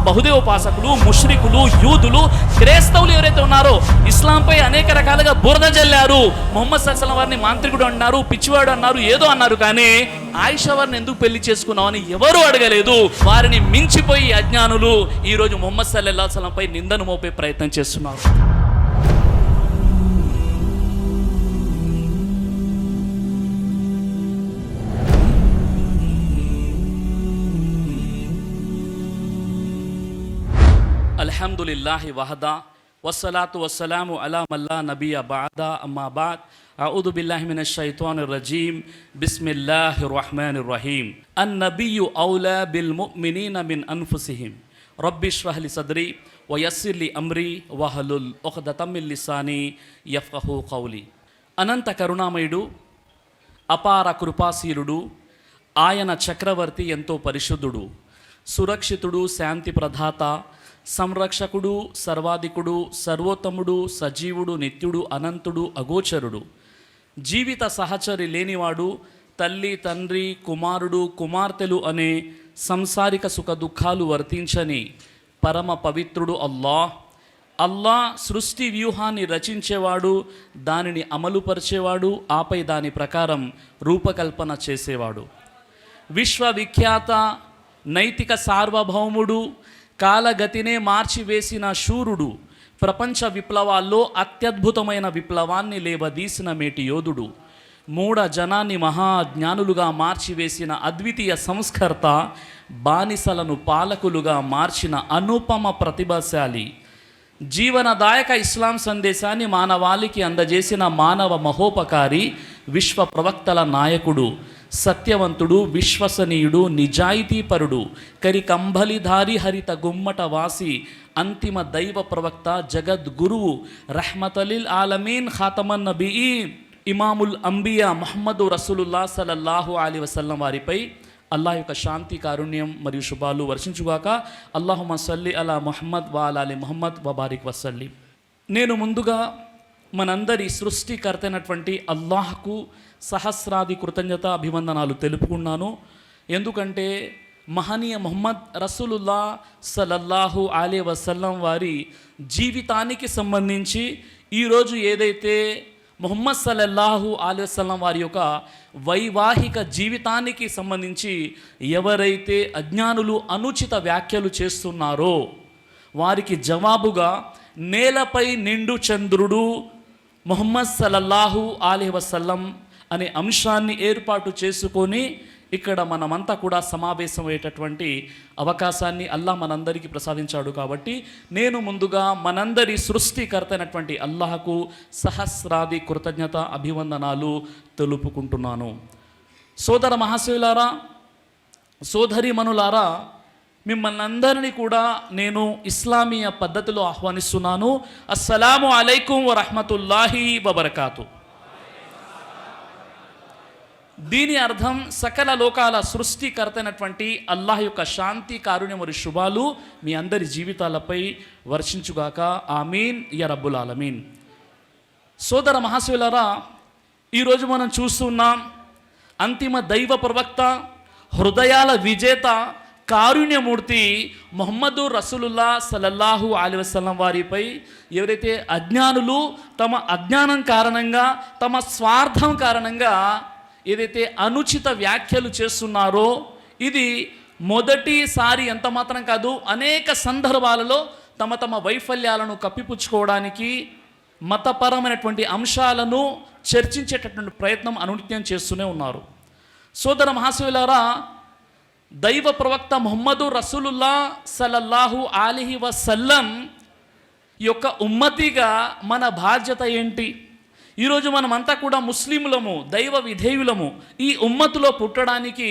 బహుదేవోపాసకులు, ముష్రికులు, యూదులు, క్రైస్తవులు ఎవరైతే ఉన్నారో ఇస్లాంపై అనేక రకాలుగా బురద జల్లారు. ముహమ్మద్ సల్లల్లాహు అలైహి వసల్లం వారిని మాంత్రికుడు అన్నారు, పిచ్చివాడు అన్నారు, ఏదో అన్నారు. కానీ ఆయిషా వారిని ఎందుకు పెళ్లి చేసుకున్నావు అని ఎవరు అడగలేదు. వారిని మించిపోయి అజ్ఞానులు ఈరోజు ముహమ్మద్ సల్లల్లాహు అలైహి వసల్లం పై నిందను మోపే ప్రయత్నం చేస్తున్నారు. అల్హమ్దులిల్లాహి వహదా వస్సలాతు వస్సలాము అలా మల్లా నబియ బాదా అమ్మా బాద్ అఊదు బిల్లాహి మినష్ షైతానిర్ రజీం బిస్మిల్లాహిర్ రహ్మానిర్ రహీం అన్నబియ్యు ఔలా బిల్ ముమినీన మిన్ అన్ఫుసిహిం రబ్బిష్రహ్ లీ సద్రీ వయస్సిర్ లీ అమ్రీ వహలుల్ ఉఖ్దతం మిన్ లిసానీ యఫ్ఖహూ ఖౌలీ. అనంత కరుణామయుడు, అపార కృపాశీలుడు, ఆయన చక్రవర్తి, ఎంతో పరిశుద్ధుడు, సురక్షితుడు, శాంతి ప్రదాత, సంరక్షకుడు, సర్వాధికుడు, సర్వోత్తముడు, సజీవుడు, నిత్యుడు, అనంతుడు, అగోచరుడు, జీవిత సహచరి లేనివాడు, తల్లి, తండ్రి, కుమారుడు, కుమార్తెలు అనే సంసారిక సుఖ దుఃఖాలు వర్తించని పరమ పవిత్రుడు అల్లాహ్ సృష్టి వ్యూహాన్ని రచించేవాడు, దానిని అమలుపరిచేవాడు, ఆపై దాని ప్రకారం రూపకల్పన చేసేవాడు, విశ్వవిఖ్యాత నైతిక సార్వభౌముడు, కాలగతినే మార్చివేసిన శూరుడు, ప్రపంచ విప్లవాల్లో అత్యద్భుతమైన విప్లవాన్ని లేవదీసిన మేటి యోధుడు, మూఢ జనాన్ని మహాజ్ఞానులుగా మార్చివేసిన అద్వితీయ సంస్కర్త, బానిసలను పాలకులుగా మార్చిన అనుపమ ప్రతిభాశాలి, జీవనదాయక ఇస్లాం సందేశాన్ని మానవాళికి అందజేసిన మానవ మహోపకారి, విశ్వ ప్రవక్తల నాయకుడు, సత్యవంతుడు, విశ్వసనీయుడు, నిజాయితీపరుడు, కరికంబలిధారి, హరిత గుమ్మట వాసి, అంతిమ దైవ ప్రవక్త, జగద్గురువు, రహ్మతలిల్ ఆలమీన్, ఖాతమన్ నబీయీన్, ఇమాముల్ అంబియా ముహమ్మదు రసూలుల్లాహ్ సల్లల్లాహు అలైహి వసల్లం వారిపై అల్లాహ్ యొక్క శాంతి, కారుణ్యం మరియు శుభాలు వర్షించుగాక. అల్లాహుమ్మ సల్లి అలా ముహమ్మద్ వా అలా అలి ముహమ్మద్ వబారిక్ వసల్లి. నేను ముందుగా మనందరి సృష్టికర్త అయినటువంటి అల్లాహ్కు సహస్రాది కృతజ్ఞత అభివందనాలు తెలుపుకున్నాను. ఎందుకంటే మహనీయ ముహమ్మద్ రసూలుల్లాహ్ సల్లల్లాహు అలైహి వసల్లం వారి జీవితానికి సంబంధించి ఈరోజు ఏదైతే ముహమ్మద్ సల్లల్లాహు అలైహి వసల్లం వారి యొక్క వైవాహిక జీవితానికి సంబంధించి ఎవరైతే అజ్ఞానులు అనుచిత వ్యాఖ్యలు చేస్తున్నారో వారికి జవాబుగా నేలపై నిండు చంద్రుడు ముహమ్మద్ సల్లల్లాహు అలైహి వసల్లం అనే అంశాన్ని ఏర్పాటు చేసుకొని ఇక్కడ మనమంతా కూడా సమావేశమయ్యేటటువంటి అవకాశాన్ని అల్లాహ్ మనందరికీ ప్రసాదించాడు. కాబట్టి నేను ముందుగా మనందరి సృష్టికర్త అయినటువంటి అల్లాహకు సహస్రాది కృతజ్ఞత అభివందనాలు తెలుపుకుంటున్నాను. సోదర మహాశయులారా, సోదరీమణులారా, మిమ్మల్ని అందరినీ కూడా నేను ఇస్లామీయ పద్ధతిలో ఆహ్వానిస్తున్నాను. అస్సలాము అలైకుం వరహ్మతుల్లాహి వబరకాతు. దీని అర్థం సకల లోకాల సృష్టికర్త అయినటువంటి అల్లాహ్ యొక్క శాంతి, కారుణ్యం మరియు శుభాలు మీ అందరి జీవితాలపై వర్షించుగాక. ఆమీన్ యా రబ్బుల్ ఆలమీన్. సోదర మహాశయులారా, ఈరోజు మనం చూస్తున్నాం అంతిమ దైవ ప్రవక్త, హృదయాల విజేత, కారుణ్యమూర్తి ముహమ్మదు రసూలుల్లాహ్ సల్లల్లాహు అలైహి వసల్లం వారిపై ఎవరైతే అజ్ఞానులు తమ అజ్ఞానం కారణంగా, తమ స్వార్థం కారణంగా ఏదైతే అనుచిత వ్యాఖ్యలు చేస్తున్నారో ఇది మొదటిసారి ఎంత మాత్రం కాదు, అనేక సందర్భాలలో తమ తమ వైఫల్యాలను కప్పిపుచ్చుకోవడానికి మతపరమైనటువంటి అంశాలను చర్చించేటటువంటి ప్రయత్నం అనునిత్యం చేస్తూనే ఉన్నారు. సోదర మహాశయులారా, దైవ ప్రవక్త ముహమ్మదు రసూలుల్లాహ్ సల్లల్లాహు అలైహి వసల్లం యొక్క ఉమ్మతిగా మన బాధ్యత ఏంటి? ఈరోజు మనమంతా కూడా ముస్లింలము, దైవ విధేయులము. ఈ ఉమ్మతులో పుట్టడానికి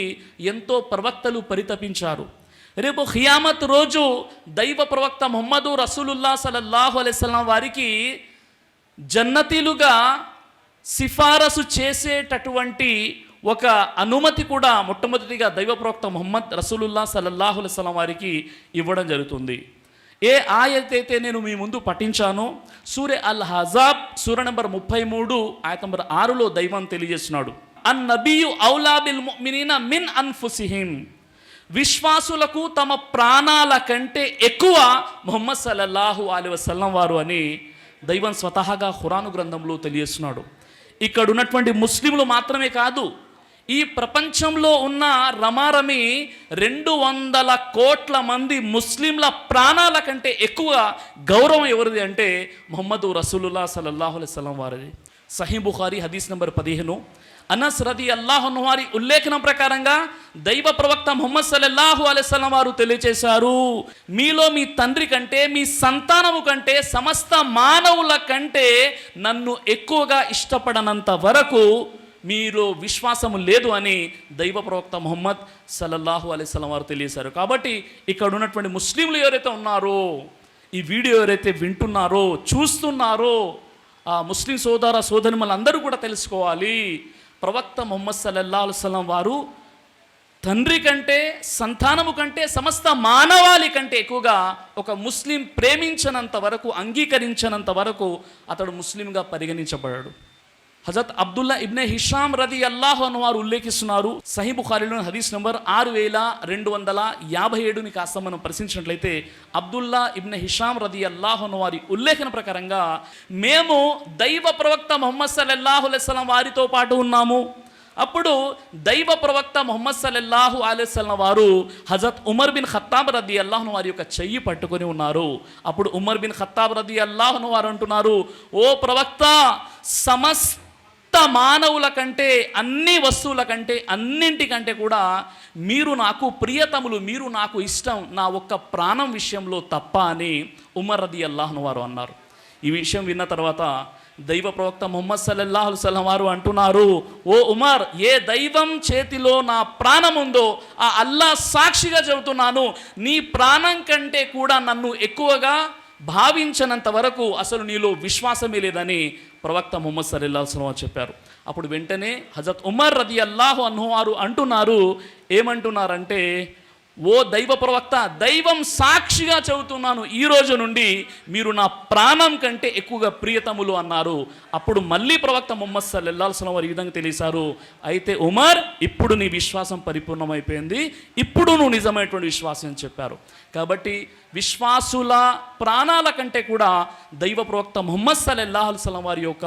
ఎంతో ప్రవక్తలు పరితపించారు. రేపు ఖియామత్ రోజు దైవ ప్రవక్త ముహమ్మదు రసూలుల్లాహ్ సల్లల్లాహు అలైహి వసల్లం వారికి జన్నతీలుగా సిఫారసు చేసేటటువంటి ఒక అనుమతి కూడా మొట్టమొదటిగా దైవ ప్రవక్త ముహమ్మద్ రసూలుల్లాహ్ సల్లల్లాహు అలైహి వసల్లం వారికి ఇవ్వడం జరుగుతుంది. ఏ ఆయత్ అయితే నేను మీ ముందు పఠించానో సూరే అల్ హజాబ్ సూర నంబర్ 33 ఆయత నంబర్ 6లో దైవం తెలియజేస్తున్నాడు, అన్ నబియు ఔలా బిల్ ముమినీన మిన్ అన్ఫుసిహిం. విశ్వాసులకు తమ ప్రాణాల కంటే ఎక్కువ ముహమ్మద్ సల్లల్లాహు అలైహి వసల్లం వారు అని దైవం స్వతహాగా ఖురాను గ్రంథంలో తెలియజేస్తున్నాడు. ఇక్కడ ఉన్నటువంటి ముస్లింలు మాత్రమే కాదు, ఈ ప్రపంచంలో ఉన్న రమారమి 200 కోట్ల మంది ముస్లింల ప్రాణాల కంటే ఎక్కువ గౌరవం ఎవరిది అంటే ముహమ్మద్ రసూలుల్లాహ్ సల్లల్లాహు అలైహి వసల్లం వారిది. సహీ బుఖారీ హదీస్ నంబర్ 15 అనస్ రదియల్లాహు అన్హు వారి ఉల్లేఖనం ప్రకారంగా దైవ ప్రవక్త ముహమ్మద్ సల్లల్లాహు అలైహి వసల్లం వారు తెలియజేశారు, మీలో మీ తండ్రి కంటే, మీ సంతానము కంటే, సమస్త మానవుల కంటే నన్ను ఎక్కువగా ఇష్టపడనంత వరకు మీలో విశ్వాసము లేదు అని దైవ ప్రవక్త ముహమ్మద్ సల్లల్లాహు అలైహి వసల్లం వారు తెలియజేశారు. కాబట్టి ఇక్కడ ఉన్నటువంటి ముస్లింలు ఎవరైతే ఉన్నారో, ఈ వీడియో ఎవరైతే వింటున్నారో, చూస్తున్నారో, ఆ ముస్లిం సోదర సోదరిమలందరూ కూడా తెలుసుకోవాలి, ప్రవక్త ముహమ్మద్ సల్లల్లాహు అలైహి వసల్లం వారు తండ్రి కంటే, సంతానము కంటే, సమస్త మానవాళి కంటే ఎక్కువగా ఒక ముస్లిం ప్రేమించనంత వరకు, అంగీకరించనంత వరకు అతడు ముస్లింగా పరిగణించబడాడు. హజరత్ అబ్దుల్లా ఇబ్నే హిషామ్ రదియల్లాహు అన్హు వారు ఉల్లేఖిస్తున్నారు, సహీ బుఖారీలో హదీస్ నంబర్ 6257ని కాస్త మనం పరిశీలించినట్లయితే అబ్దుల్లా ఇబ్నే హిషామ్ రదియల్లాహు అన్హు వారి ఉల్లేఖన ప్రకారంగా, మేము దైవ ప్రవక్త ముహమ్మద్ సల్లల్లాహు అలైహి వసల్లం వారితో పాటు ఉన్నాము. అప్పుడు దైవ ప్రవక్త ముహమ్మద్ సల్లల్లాహు అలైహి వసల్లం వారు హజరత్ ఉమర్ బిన్ ఖత్తాబ్ రదియల్లాహు అన్హు వారి యొక్క చెయ్యి పట్టుకొని ఉన్నారు. అప్పుడు ఉమర్ బిన్ ఖత్తాబ్ రదియల్లాహు అన్హు వారు అంటున్నారు, ఓ ప్రవక్త, సమస్త మానవుల కంటే, అన్ని వస్తువుల కంటే, అన్నింటికంటే కూడా మీరు నాకు ప్రియతములు, మీరు నాకు ఇష్టం, నా ఒక్క ప్రాణం విషయంలో తప్ప అని ఉమర్ రదియల్లాహు అన్హు వారు అన్నారు. ఈ విషయం విన్న తర్వాత దైవ ప్రవక్త ముహమ్మద్ సల్లల్లాహు అలైహి వసల్లం వారు అంటున్నారు, ఓ ఉమర్, ఏ దైవం చేతిలో నా ప్రాణం ఉందో ఆ అల్లా సాక్షిగా చెబుతున్నాను, నీ ప్రాణం కంటే కూడా నన్ను ఎక్కువగా భావించనంత వరకు అసలు నీలో విశ్వాసమే లేదని ప్రవక్త ముహమ్మద్ సల్లల్లాహు అలైహి వసల్లం చెప్పారు. అప్పుడు వెంటనే హజరత్ ఉమర్ రదియల్లాహు అన్హు వారు అంటున్నారు, ఏమంటున్నారంటే, ఓ దైవ ప్రవక్త, దైవం సాక్షిగా చెబుతున్నాను, ఈ రోజు నుండి మీరు నా ప్రాణం కంటే ఎక్కువగా ప్రియతములు అన్నారు. అప్పుడు మళ్ళీ ప్రవక్త ముహమ్మద్ సల్లల్లాహు అలైహి వసల్లం వారు ఈ విధంగా తెలియసారు, అయితే ఉమర్, ఇప్పుడు నీ విశ్వాసం పరిపూర్ణమైపోయింది, ఇప్పుడు నువ్వు నిజమైనటువంటి విశ్వాసం అని చెప్పారు. కాబట్టి విశ్వాసుల ప్రాణాల కంటే కూడా దైవ ప్రవక్త ముహమ్మద్ సల్లల్లాహు అలైహి వసల్లం వారి యొక్క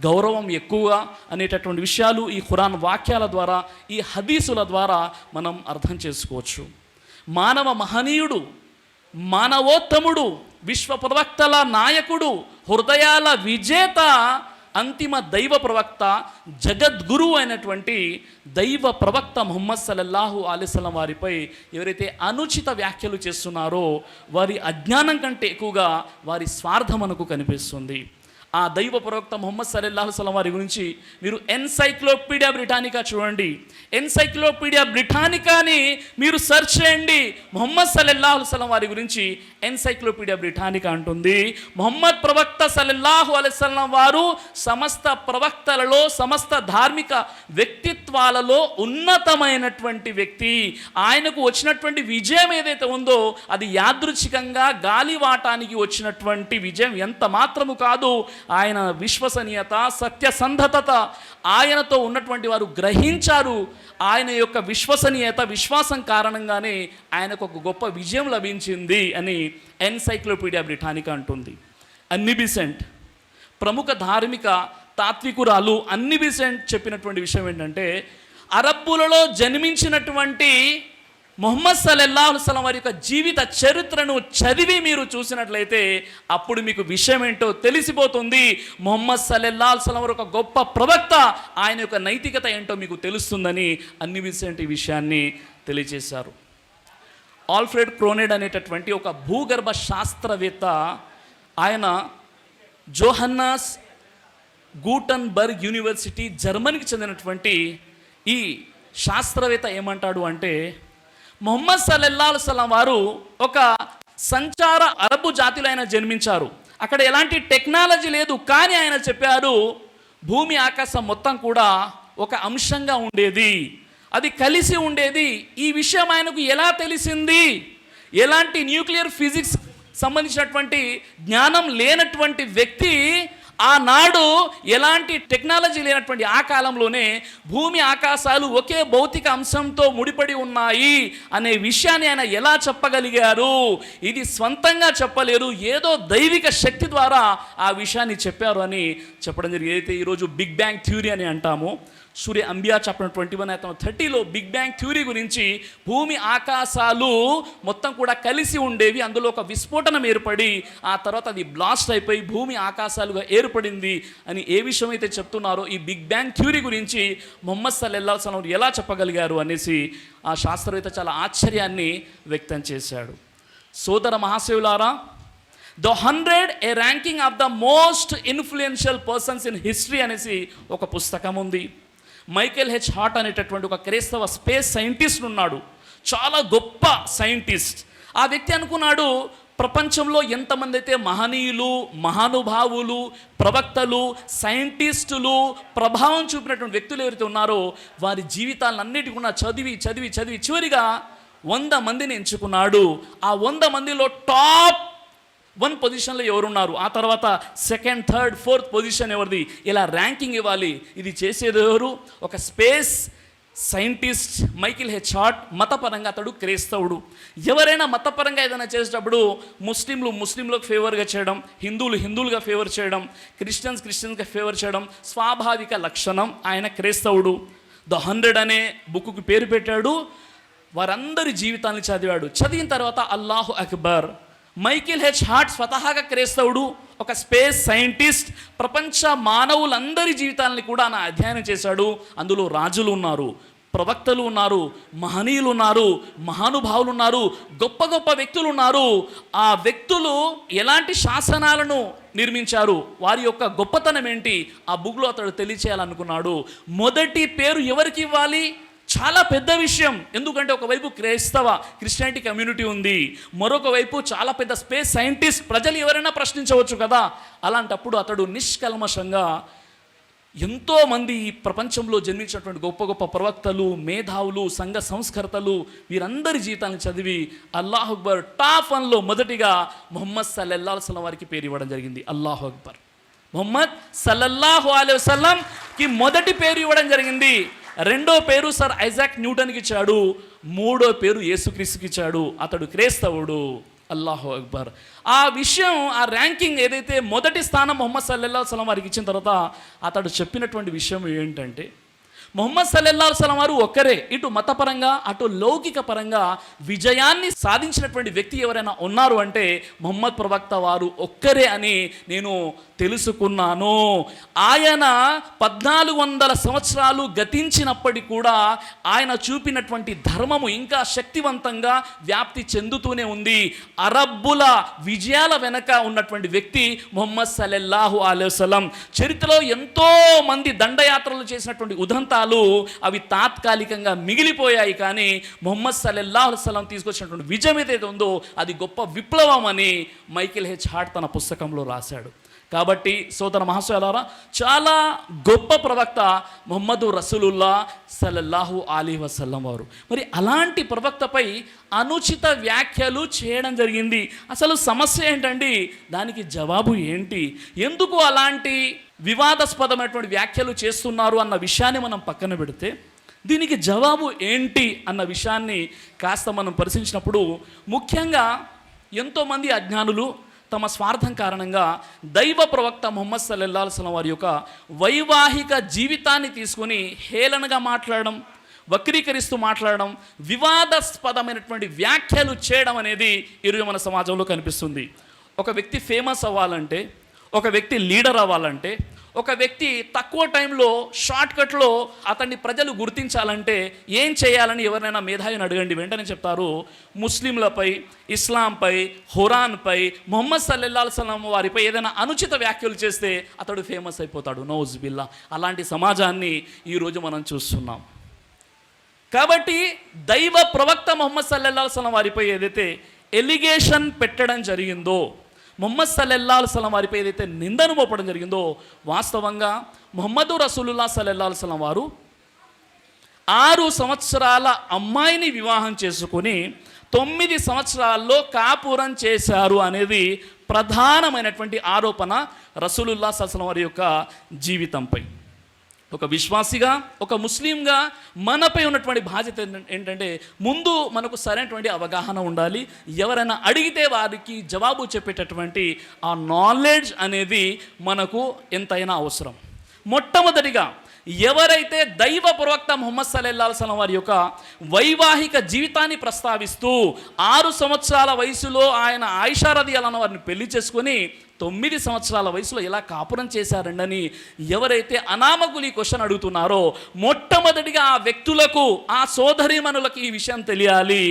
గౌరవం ఎక్కువ అనేటటువంటి విషయాలు ఈ ఖురాన్ వాక్యాల ద్వారా, ఈ హదీసుల ద్వారా మనం అర్థం చేసుకోవచ్చు. మానవ మహనీయుడు, మానవోత్తముడు, విశ్వ ప్రవక్తల నాయకుడు, హృదయాల విజేత, అంతిమ దైవ ప్రవక్త, జగద్గురు అయినటువంటి దైవ ప్రవక్త ముహమ్మద్ సల్లల్లాహు అలైహి వసల్లం వారిపై ఎవరైతే అనుచిత వ్యాఖ్యలు చేస్తున్నారో వారి అజ్ఞానం కంటే ఎక్కువగా వారి స్వార్థం మనకు కనిపిస్తుంది. ఆ దైవ ప్రవక్త ముహమ్మద్ సల్లల్లాహు అలైహి వసల్లం వారి గురించి మీరు ఎన్సైక్లోపీడియా బ్రిటానికా చూడండి. ఎన్సైక్లోపీడియా బ్రిటానికాని మీరు సెర్చ్ చేయండి. ముహమ్మద్ సల్లల్లాహు అలైహి వసల్లం వారి గురించి ఎన్సైక్లోపీడియా బ్రిటానికా అంటుంది, ముహమ్మద్ ప్రవక్త సల్లల్లాహు అలైహి వసల్లం వారు సమస్త ప్రవక్తలలో, సమస్త ధార్మిక వ్యక్తిత్వాలలో ఉన్నతమైనటువంటి వ్యక్తి. ఆయనకు వచ్చినటువంటి విజయం ఏదైతే ఉందో అది యాదృచ్ఛికంగా గాలివాటానికి వచ్చినటువంటి విజయం ఎంత మాత్రము కాదు. ఆయన విశ్వసనీయత, సత్యసంధత ఆయనతో ఉన్నటువంటి వారు గ్రహించారు. ఆయన యొక్క విశ్వసనీయత, విశ్వాసం కారణంగానే ఆయనకు ఒక గొప్ప విజయం లభించింది అని ఎన్సైక్లోపీడియా బ్రిటానికా అంటుంది. అన్ని బిసెంట్, ప్రముఖ ధార్మిక తాత్వికురాలు అన్ని బిసెంట్ చెప్పినటువంటి విషయం ఏంటంటే, అరబ్బులలో జన్మించినటువంటి ముహమ్మద్ సల్లల్లాహు అలైహి వసల్లం వారి యొక్క జీవిత చరిత్రను చదివి మీరు చూసినట్లయితే అప్పుడు మీకు విషయం ఏంటో తెలిసిపోతుంది. ముహమ్మద్ సల్లల్లాహు అలైహి వసల్లం వారు ఒక గొప్ప ప్రవక్త, ఆయన యొక్క నైతికత ఏంటో మీకు తెలుస్తుందని అన్ని విషయంటి విషయాన్ని తెలియజేశారు. ఆల్ఫ్రెడ్ క్రోనెడ్ అనేటటువంటి ఒక భూగర్భ శాస్త్రవేత్త, ఆయన జోహన్నాస్ గూటన్బర్గ్ యూనివర్సిటీ, జర్మనీకి చెందినటువంటి ఈ శాస్త్రవేత్త ఏమంటాడు అంటే, ముహమ్మద్ సల్లల్లాహు అలైహి వసల్లం వారు ఒక సంచార అరబు జాతిలో ఆయన జన్మించారు. అక్కడ ఎలాంటి టెక్నాలజీ లేదు, కానీ ఆయన చెప్పారు భూమి ఆకాశం మొత్తం కూడా ఒక అంశంగా ఉండేది, అది కలిసి ఉండేది. ఈ విషయం ఆయనకు ఎలా తెలిసింది? ఎలాంటి న్యూక్లియర్ ఫిజిక్స్ సంబంధించినటువంటి జ్ఞానం లేనటువంటి వ్యక్తి ఆనాడు ఎలాంటి టెక్నాలజీ లేనటువంటి ఆ కాలంలోనే భూమి ఆకాశాలు ఒకే భౌతిక అంశంతో ముడిపడి ఉన్నాయి అనే విషయాన్ని ఆయన ఎలా చెప్పగలిగారు? ఇది స్వంతంగా చెప్పలేరు, ఏదో దైవిక శక్తి ద్వారా ఆ విషయాన్ని చెప్పారు అని చెప్పడం జరిగింది. అయితే ఈరోజు బిగ్ బ్యాంగ్ థ్యూరీ అని అంటాము. సూర్య అంబియా చాప్టర్ 21:30లో బిగ్ బ్యాంగ్ థ్యూరీ గురించి భూమి ఆకాశాలు మొత్తం కూడా కలిసి ఉండేవి, అందులో ఒక విస్ఫోటనం ఏర్పడి ఆ తర్వాత అది బ్లాస్ట్ అయిపోయి భూమి ఆకాశాలుగా ఏర్పడింది అని ఏ విషయం అయితే చెప్తున్నారో ఈ బిగ్ బ్యాంగ్ థ్యూరీ గురించి ముహమ్మద్ సల్లల్లాహు అలైహి వసల్లం ఎలా చెప్పగలిగారు అనేసి ఆ శాస్త్రవేత్త చాలా ఆశ్చర్యాన్ని వ్యక్తం చేశాడు. సోదర మహాశివులారా, the 100 A ranking of the most influential persons in history అనేసి ఒక పుస్తకం ఉంది. మైకేల్ హెచ్ హార్ట్ అనేటటువంటి ఒక క్రైస్తవ స్పేస్ సైంటిస్ట్ ఉన్నాడు, చాలా గొప్ప సైంటిస్ట్. ఆ వ్యక్తి అనుకున్నాడు, ప్రపంచంలో ఎంతమంది అయితే మహనీయులు, మహానుభావులు, ప్రవక్తలు, సైంటిస్టులు, ప్రభావం చూపినటువంటి వ్యక్తులు ఎవరైతే ఉన్నారో వారి జీవితాలన్నిటి కూడా చదివి చదివి చదివి చివరిగా 100 మందిని ఎంచుకున్నాడు. ఆ 100 మందిలో టాప్ 1 పొజిషన్లో ఎవరున్నారు, ఆ తర్వాత సెకండ్, థర్డ్, ఫోర్త్ పొజిషన్ ఎవరిది, ఇలా ర్యాంకింగ్ ఇవ్వాలి. ఇది చేసేది ఎవరు? ఒక space scientist Michael H heart. మతపరంగా అతడు క్రైస్తవుడు. ఎవరైనా మతపరంగా ఏదైనా చేసేటప్పుడు ముస్లింలకు ఫేవర్గా చేయడం, హిందువులుగా ఫేవర్ చేయడం, క్రిస్టియన్స్గా ఫేవర్ చేయడం స్వాభావిక లక్షణం. ఆయన క్రైస్తవుడు. ద 100 అనే బుక్కు పేరు పెట్టాడు. వారందరి జీవితాన్ని చదివాడు. చదివిన తర్వాత అల్లాహు అక్బర్. మైకేల్ హెచ్ హార్ట్ స్వతహాగా క్రైస్తవుడు, ఒక స్పేస్ సైంటిస్ట్. ప్రపంచ మానవులందరి జీవితాలని కూడా ఆయన అధ్యయనం చేశాడు. అందులో రాజులు ఉన్నారు, ప్రవక్తలు ఉన్నారు, మహనీయులు ఉన్నారు, మహానుభావులు ఉన్నారు, గొప్ప గొప్ప వ్యక్తులు ఉన్నారు. ఆ వ్యక్తులు ఎలాంటి శాసనాలను నిర్మించారు, వారి యొక్క గొప్పతనం ఏంటి, ఆ బుక్లో అతడు తెలియచేయాలనుకున్నాడు. మొదటి పేరు ఎవరికి ఇవ్వాలి? చాలా పెద్ద విషయం. ఎందుకంటే ఒకవైపు క్రిస్టియానిటీ కమ్యూనిటీ ఉంది, మరొక వైపు చాలా పెద్ద స్పేస్ సైంటిస్ట్. ప్రజలు ఎవరైనా ప్రశ్నించవచ్చు కదా. అలాంటప్పుడు అతడు నిష్కల్మషంగా ఎంతోమంది ఈ ప్రపంచంలో జన్మించినటువంటి గొప్ప గొప్ప ప్రవక్తలు, మేధావులు, సంఘ సంస్కర్తలు, వీరందరి జీవితాన్ని చదివి అల్లాహు అక్బర్ టాప్ 1లో మొదటిగా ముహమ్మద్ సల్లల్లాహు అలైహి వసల్లం వారికి పేరు ఇవ్వడం జరిగింది. అల్లాహు అక్బర్. ముహమ్మద్ సల్లల్లాహు అలైహి వసల్లంకి మొదటి పేరు ఇవ్వడం జరిగింది. రెండో పేరు సర్ ఐజాక్ న్యూటన్కి ఇచ్చాడు. మూడో పేరు యేసుక్రీస్తుకి ఇచ్చాడు. అతడు క్రైస్తవుడు. అల్లాహు అక్బర్. ఆ విషయం, ఆ ర్యాంకింగ్ ఏదైతే మొదటి స్థానం ముహమ్మద్ సల్లల్లాహు అలైహి వసల్లం వారికి ఇచ్చిన తర్వాత అతడు చెప్పినటువంటి విషయం ఏంటంటే, ముహమ్మద్ సల్లల్లాహు అలైహి వసల్లం వారు ఒక్కరే. ఇటు మతపరంగా అటు లౌకిక పరంగా విజయాన్ని సాధించినటువంటి వ్యక్తి ఎవరైనా ఉన్నారు అంటే ముహమ్మద్ ప్రవక్త వారు ఒక్కరే అని నేను తెలుసుకున్నాను. ఆయన 1400 సంవత్సరాలు గతించినప్పటికీ కూడా ఆయన చూపినటువంటి ధర్మము ఇంకా శక్తివంతంగా వ్యాప్తి చెందుతూనే ఉంది. అరబ్బుల విజయాల వెనక ఉన్నటువంటి వ్యక్తి ముహమ్మద్ సల్లల్లాహు అలైహి వసల్లం. చరిత్రలో ఎంతో మంది దండయాత్రలు చేసినటువంటి ఉదంతాలు అవి తాత్కాలికంగా మిగిలిపోయాయి, కానీ ముహమ్మద్ సల్లల్లాహు అలైహి వసల్లం తీసుకొచ్చినటువంటి విజయం ఏదైతే ఉందో అది గొప్ప విప్లవం అని మైకేల్ హెచ్ హార్ట్ తన పుస్తకంలో రాశాడు. కాబట్టి సోదర మహాశయులారా, చాలా గొప్ప ప్రవక్త ముహమ్మదు రసూలుల్లా సల్లల్లాహు అలైహి వసల్లం వారు. మరి అలాంటి ప్రవక్తపై అనుచిత వ్యాఖ్యలు చేయడం జరిగింది. అసలు సమస్య ఏంటండి? దానికి జవాబు ఏంటి? ఎందుకు అలాంటి వివాదాస్పదమైనటువంటి వ్యాఖ్యలు చేస్తున్నారు అన్న విషయాన్ని మనం పక్కన పెడితే, దీనికి జవాబు ఏంటి అన్న విషయాన్ని కాస్త మనం పరిశీలించినప్పుడు, ముఖ్యంగా ఎంతోమంది అజ్ఞానులు తమ స్వార్థం కారణంగా దైవ ప్రవక్త ముహమ్మద్ సల్లల్లాహు అలైహి వసల్లం వారి యొక్క వైవాహిక జీవితాన్ని తీసుకొని హేళనగా మాట్లాడడం, వక్రీకరిస్తూ మాట్లాడడం, వివాదాస్పదమైనటువంటి వ్యాఖ్యలు చేయడం అనేది ఈరోజు మన సమాజంలో కనిపిస్తుంది. ఒక వ్యక్తి ఫేమస్ అవ్వాలంటే, ఒక వ్యక్తి లీడర్ అవ్వాలంటే, ఒక వ్యక్తి తక్కువ టైంలో షార్ట్కట్లో అతన్ని ప్రజలు గుర్తించాలంటే ఏం చేయాలని ఎవరైనా మేధావిని అడగండి, వెంటనే చెప్తారు ముస్లింలపై, ఇస్లాంపై, ఖురాన్పై, ముహమ్మద్ సల్లల్లాహు అలైహి వసల్లం వారిపై ఏదైనా అనుచిత వ్యాఖ్యలు చేస్తే అతడు ఫేమస్ అయిపోతాడు. నౌజ్ బిల్లా. అలాంటి సమాజాన్ని ఈరోజు మనం చూస్తున్నాం. కాబట్టి దైవ ప్రవక్త ముహమ్మద్ సల్లల్లాహు అలైహి వసల్లం వారిపై ఏదైతే ఎలిగేషన్ పెట్టడం జరిగిందో, ముహమ్మద్ సల్లల్లాహు అలైహి వసల్లం వారిపై ఏదైతే నిందను మోపడం జరిగిందో, వాస్తవంగా ముహమ్మదు రసూలుల్లాహ్ సల్లల్లాహు అలైహి వసల్లం వారు 6 సంవత్సరాల అమ్మాయిని వివాహం చేసుకొని 9 సంవత్సరాల్లో కాపురం చేశారు అనేది ప్రధానమైనటువంటి ఆరోపణ రసూలుల్లాహ్ సల్లల్లాహు అలైహి వసల్లం వారి యొక్క జీవితంపై. ఒక విశ్వాసిగా, ఒక ముస్లింగా మనపై ఉన్నటువంటి బాధ్యత ఏంటంటే ముందు మనకు సరైనటువంటి అవగాహన ఉండాలి. ఎవరైనా అడిగితే వారికి జవాబు చెప్పేటటువంటి ఆ నాలెడ్జ్ అనేది మనకు ఎంతైనా అవసరం. మొట్టమొదటిగా ఎవరైతే దైవ ప్రవక్త ముహమ్మద్ సల్లల్లాహు అలైహి వసల్లం వారి యొక్క వైవాహిక జీవితాన్ని ప్రస్తావిస్తూ 6 సంవత్సరాల వయసులో ఆయన ఆయిషా రదియల్లాహు అన్హా వారిని పెళ్లి చేసుకొని 9 సంవత్సరాల వయసులో ఎలా కాపురం చేశారండని ఎవరైతే అనామకులు ఈ క్వశ్చన్ అడుగుతున్నారో, మొట్టమొదటిగా ఆ వ్యక్తులకు, ఆ సోదరీమణులకు ఈ విషయం తెలియాలి.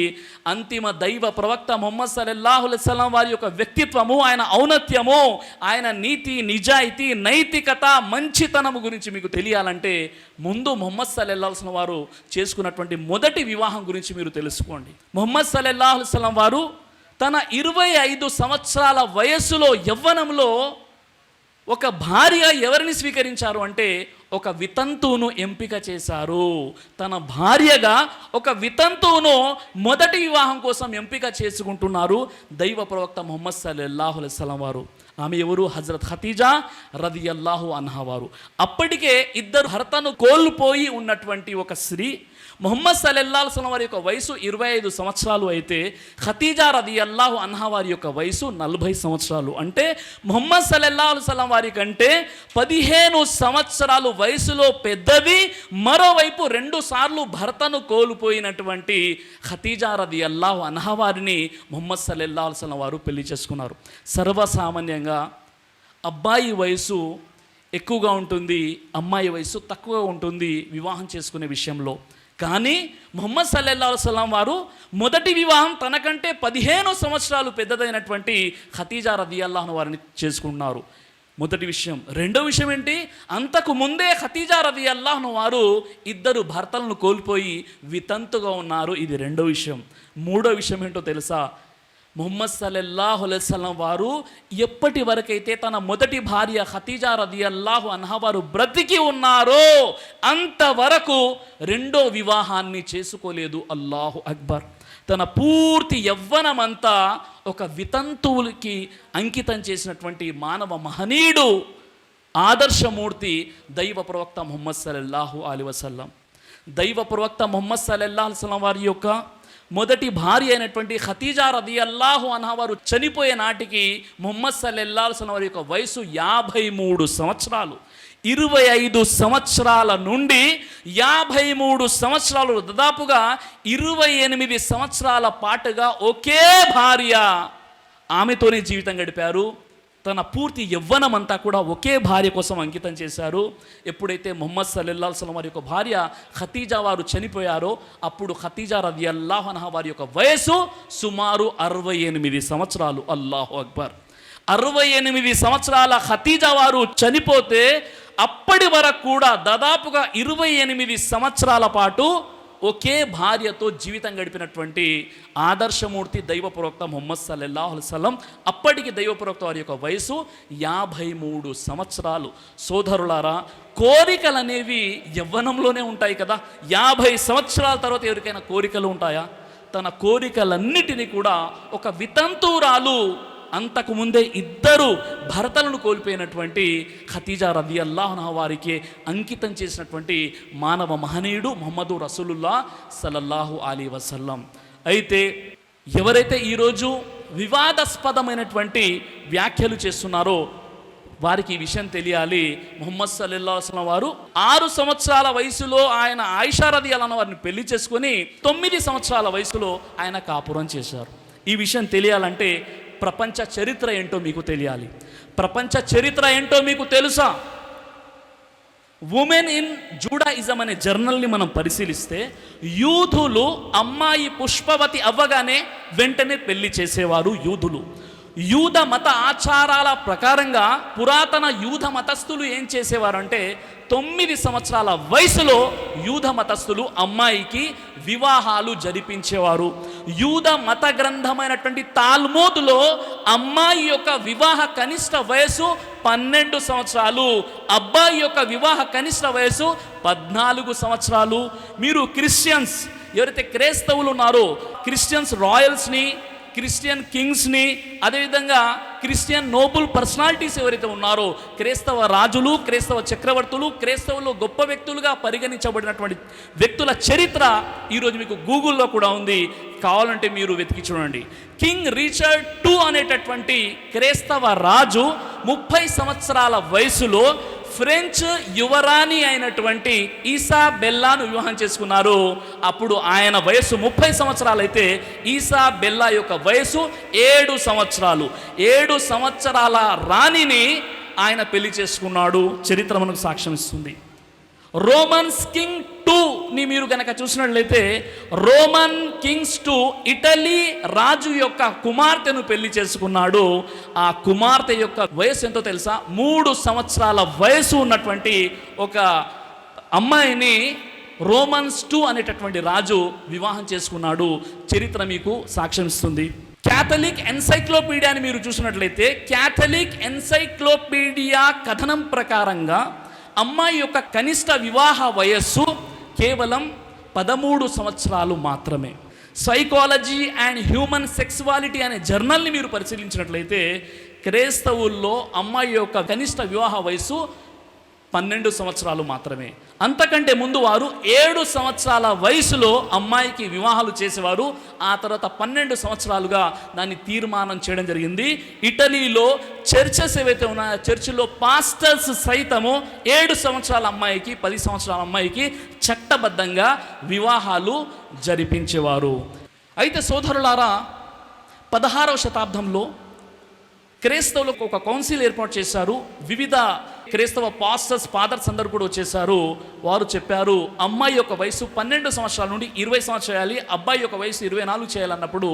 అంతిమ దైవ ప్రవక్త ముహమ్మద్ సల్లల్లాహు అలైహి వసల్లం వారి యొక్క వ్యక్తిత్వము, ఆయన ఔన్నత్యము, ఆయన నీతి, నిజాయితీ, నైతికత, మంచితనము గురించి మీకు తెలియాలంటే ముందు ముహమ్మద్ సల్లల్లాహు అలైహి వసల్లం వారు చేసుకున్నటువంటి మొదటి వివాహం గురించి మీరు తెలుసుకోండి. ముహమ్మద్ సల్లల్లాహు అలైహి వసల్లం వారు తన 25 సంవత్సరాల వయస్సులో, యవ్వనంలో ఒక భార్య ఎవరిని స్వీకరించారు అంటే ఒక వితంతువును ఎంపిక చేశారు. తన భార్యగా ఒక వితంతువును మొదటి వివాహం కోసం ఎంపిక చేసుకుంటున్నారు దైవ ప్రవక్త ముహమ్మద్ సల్లల్లాహు అలైహి వసల్లం వారు. ఆమె ఎవరు? హజరత్ ఖతీజా రదియల్లాహు అన్హా వారు. అప్పటికే ఇద్దరు భర్తను కోల్పోయి ఉన్నటువంటి ఒక స్త్రీ. ముహమ్మద్ సల్లల్లాహు అలైహి వసల్లం వారి యొక్క వయసు 25 సంవత్సరాలు అయితే ఖతీజా రదియల్లాహు అన్హా వారి యొక్క వయసు 40 సంవత్సరాలు. అంటే ముహమ్మద్ సల్లల్లాహు అలైహి వసల్లం వారి కంటే 15 సంవత్సరాలు వయసులో పెద్దది, మరోవైపు 2 సార్లు భర్తను కోల్పోయినటువంటి ఖతీజా రదియల్లాహు అన్హా వారిని ముహమ్మద్ సల్లల్లాహు అలైహి వసల్లం వారు పెళ్లి చేసుకున్నారు. సర్వసామాన్యంగా అబ్బాయి వయసు ఎక్కువగా ఉంటుంది, అమ్మాయి వయసు తక్కువగా ఉంటుంది వివాహం చేసుకునే విషయంలో. కానీ ముహమ్మద్ సల్లల్లాహు అలైహి వసల్లం వారు మొదటి వివాహం తనకంటే 15 సంవత్సరాలు పెద్దదైనటువంటి ఖతీజా రదియల్లాహు అన్హా వారిని చేసుకున్నారు. మొదటి విషయం. రెండో విషయం ఏంటి? అంతకు ముందే ఖతీజా రదియల్లాహు అన్హా వారు 2 భర్తలను కోల్పోయి వితంతుగా ఉన్నారు. ఇది రెండో విషయం. మూడో విషయం ఏంటో తెలుసా? ముహమ్మద్ సల్లల్లాహు అలైహి వసల్లం వారు ఎప్పటి వరకైతే తన మొదటి భార్య ఖతీజా రదియల్లాహు అన్హా వారు బ్రతికి ఉన్నారో అంతవరకు రెండో వివాహాన్ని చేసుకోలేదు. అల్లాహు అక్బర్. తన పూర్తి యవ్వనమంతా ఒక వితంతువులకి అంకితం చేసినటువంటి మానవ మహనీయుడు, ఆదర్శమూర్తి దైవ ప్రవక్త ముహమ్మద్ సల్లల్లాహు అలైహి వసల్లం. దైవ ప్రవక్త ముహమ్మద్ సల్లల్లాహు అలైహి వసల్లం వారి యొక్క మొదటి భార్య అయినటువంటి ఖతీజా రదియల్లాహు అన్హా వారు చనిపోయే నాటికి ముహమ్మద్ సల్లల్లాహు అలైహి వసల్లం వారి యొక్క వయసు 53 సంవత్సరాలు. 25 సంవత్సరాల నుండి 53 సంవత్సరాలు, దాదాపుగా 28 సంవత్సరాల పాటుగా ఒకే భార్య, ఆమెతోనే జీవితం గడిపారు. తన పూర్తి యవ్వనమంతా కూడా ఒకే భార్య కోసం అంకితం చేశారు. ఎప్పుడైతే ముహమ్మద్ సల్లల్లాహు అలైహి వసల్లం వారి యొక్క భార్య ఖతీజా వారు చనిపోయారో అప్పుడు ఖతీజా రదియల్లాహు అన్హా వారి యొక్క వయసు సుమారు 68 సంవత్సరాలు. అల్లాహు అక్బర్. 68 సంవత్సరాల ఖతీజా వారు చనిపోతే అప్పటి వరకు కూడా దాదాపుగా 28 సంవత్సరాల పాటు ఒకే భార్యతో జీవితం గడిపినటువంటి ఆదర్శమూర్తి దైవ ప్రవక్త ముహమ్మద్ సల్లల్లాహు అలైహి వసల్లం. అప్పటికి దైవ ప్రవక్త వారి యొక్క వయసు 53 సంవత్సరాలు. సోదరులారా, కోరికలు అనేవి యవ్వనంలోనే ఉంటాయి కదా. 50 సంవత్సరాల తర్వాత ఎవరికైనా కోరికలు ఉంటాయా? తన కోరికలన్నిటినీ కూడా ఒక వితంతురాలు, అంతకు ముందే 2 భర్తలను కోల్పోయినటువంటి ఖతీజా రదియల్లాహు అన్హా వారికి అంకితం చేసినటువంటి మానవ మహనీయుడు ముహమ్మదు రసూలుల్లాహ్ సల్లల్లాహు అలైహి వసల్లం. అయితే ఎవరైతే ఈరోజు వివాదాస్పదమైనటువంటి వ్యాఖ్యలు చేస్తున్నారో వారికి ఈ విషయం తెలియాలి. ముహమ్మద్ సల్లల్లాహు అలైహి వసల్లం వారు 6 సంవత్సరాల వయసులో ఆయన ఆయిషా రదియల్లాహు అన్హా వారిని పెళ్లి చేసుకొని 9 సంవత్సరాల వయసులో ఆయన కాపురం చేశారు. ఈ విషయం తెలియాలంటే ప్రపంచ చరిత్ర ఏంటో మీకు తెలియాలి. ప్రపంచ చరిత్ర ఏంటో మీకు తెలుసా? ఉమెన్ ఇన్ జూడాయిజం అనే జర్నల్ని మనం పరిశీలిస్తే యూదులు అమ్మాయి పుష్పవతి అవ్వగానే వెంటనే పెళ్లి చేసేవారు. యూద మత ఆచారాల ప్రకారంగా పురాతన యూద మతస్థులు ఏం చేసేవారంటే 9 సంవత్సరాల వయసులో యూద మతస్థులు అమ్మాయికి వివాహాలు జరిపించేవారు. యూద మత గ్రంథమైనటువంటి తాల్మూదులో అమ్మాయి యొక్క వివాహ కనిష్ట వయసు 12 సంవత్సరాలు, అబ్బాయి యొక్క వివాహ కనిష్ట వయసు 14 సంవత్సరాలు. మీరు క్రిస్టియన్స్ ఎవరైతే క్రైస్తవులు ఉన్నారో క్రిస్టియన్స్ రాయల్స్ని, క్రిస్టియన్ కింగ్స్ని, అదేవిధంగా క్రిస్టియన్ నోబుల్ పర్సనాలిటీస్ ఎవరైతే ఉన్నారో, క్రైస్తవ రాజులు, క్రైస్తవ చక్రవర్తులు, క్రైస్తవులు గొప్ప వ్యక్తులుగా పరిగణించబడినటువంటి వ్యక్తుల చరిత్ర ఈరోజు మీకు గూగుల్లో కూడా ఉంది, కావాలంటే మీరు వెతికి చూడండి. కింగ్ రిచర్డ్ II అనేటటువంటి క్రైస్తవ రాజు 30 సంవత్సరాల వయసులో ఫ్రెంచ్ యువరాణి అయినటువంటి ఇసాబెల్లాను వివాహం చేసుకున్నారు. అప్పుడు ఆయన వయసు 30 సంవత్సరాలు అయితే ఇసాబెల్లా యొక్క వయసు 7 సంవత్సరాలు. 7 సంవత్సరాల రాణిని ఆయన పెళ్లి చేసుకున్నాడు. చరిత్ర మనకు సాక్ష్యం ఇస్తుంది. రోమన్స్ కింగ్ II మీరు కనుక చూసినట్లయితే, రోమన్ కింగ్స్ II ఇటలీ రాజు యొక్క కుమార్తెను పెళ్లి చేసుకున్నాడు. ఆ కుమార్తె యొక్క వయసు ఎంతో తెలుసా? 3 సంవత్సరాల వయసు ఉన్నటువంటి ఒక అమ్మాయిని రోమన్స్ II అనేటటువంటి రాజు వివాహం చేసుకున్నాడు. చరిత్ర మీకు సాక్ష్యం ఇస్తుంది. క్యాథలిక్ ఎన్సైక్లోపీడియాని మీరు చూసినట్లయితే, క్యాథలిక్ ఎన్సైక్లోపీడియా కథనం ప్రకారంగా అమ్మాయి యొక్క కనిష్ట వివాహ వయస్సు కేవలం 13 సంవత్సరాలు మాత్రమే. సైకాలజీ అండ్ హ్యూమన్ సెక్సువాలిటీ అనే జర్నల్ని మీరు పరిశీలించినట్లయితే, క్రైస్తవుల్లో అమ్మాయి యొక్క కనిష్ట వివాహ వయసు 12 సంవత్సరాలు మాత్రమే. అంతకంటే ముందు వారు 7 సంవత్సరాల వయసులో అమ్మాయికి వివాహాలు చేసేవారు. ఆ తర్వాత 12 సంవత్సరాలుగా దాన్ని తీర్మానం చేయడం జరిగింది. ఇటలీలో చర్చెస్ ఏవైతే ఉన్నాయో, చర్చిలో పాస్టర్స్ సైతము 7 సంవత్సరాల అమ్మాయికి, 10 సంవత్సరాల అమ్మాయికి చట్టబద్ధంగా వివాహాలు జరిపించేవారు. అయితే సోదరులారా, 16వ శతాబ్దంలో క్రైస్తవులకు ఒక కౌన్సిల్ ఏర్పాటు చేశారు. వివిధ క్రైస్తవ పాస్టర్స్, ఫాదర్స్ అందరూ కూడా వచ్చేసారు. వారు చెప్పారు, అమ్మాయి యొక్క వయసు 12 సంవత్సరాల నుండి 20 సంవత్సరాలు చేయాలి, అబ్బాయి యొక్క వయసు 24 చేయాలన్నప్పుడు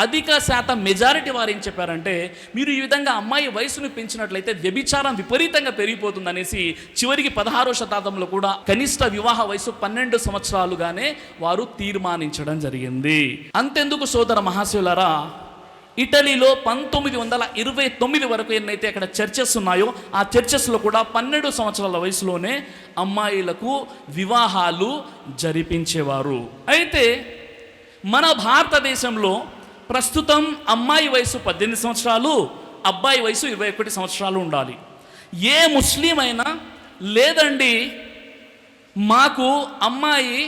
అధిక శాతం మెజారిటీ వారు ఏం చెప్పారంటే, మీరు ఈ విధంగా అమ్మాయి వయసును పెంచినట్లయితే వ్యభిచారం విపరీతంగా పెరిగిపోతుంది అనేసి చివరికి 16వ శతాబ్దంలో కూడా కనిష్ట వివాహ వయసు 12 సంవత్సరాలుగానే వారు తీర్మానించడం జరిగింది. అంతెందుకు సోదర మహాశివులారా, ఇటలీలో 1929 వరకు ఎన్నైతే అక్కడ చర్చెస్ ఉన్నాయో, ఆ చర్చెస్లో కూడా 12 సంవత్సరాల వయసులోనే అమ్మాయిలకు వివాహాలు జరిపించేవారు. అయితే మన భారతదేశంలో ప్రస్తుతం అమ్మాయి వయసు 18 సంవత్సరాలు, అబ్బాయి వయసు 21 సంవత్సరాలు ఉండాలి. ఏ ముస్లిం అయినా లేదండి మాకు అమ్మాయి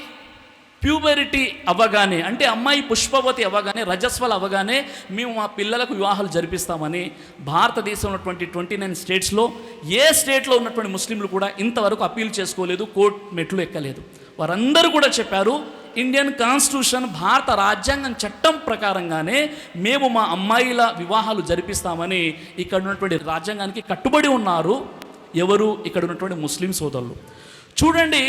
ప్యూబరిటీ అవ్వగానే, అంటే అమ్మాయి పుష్పవతి అవ్వగానే, రజస్వల అవ్వగానే మేము మా పిల్లలకు వివాహాలు జరిపిస్తామని భారతదేశంలో ఉన్నటువంటి 29 స్టేట్స్లో ఏ స్టేట్లో ఉన్నటువంటి ముస్లింలు కూడా ఇంతవరకు అప్పీల్ చేసుకోలేదు, కోర్టు మెట్లు ఎక్కలేదు. వారందరూ కూడా చెప్పారు, ఇండియన్ కాన్స్టిట్యూషన్, భారత రాజ్యాంగం చట్టం ప్రకారంగానే మేము మా అమ్మాయిల వివాహాలు జరిపిస్తామని ఇక్కడ ఉన్నటువంటి రాజ్యాంగానికి కట్టుబడి ఉన్నారు. ఎవరు? ఇక్కడ ఉన్నటువంటి ముస్లిం సోదరులు. చూడండి,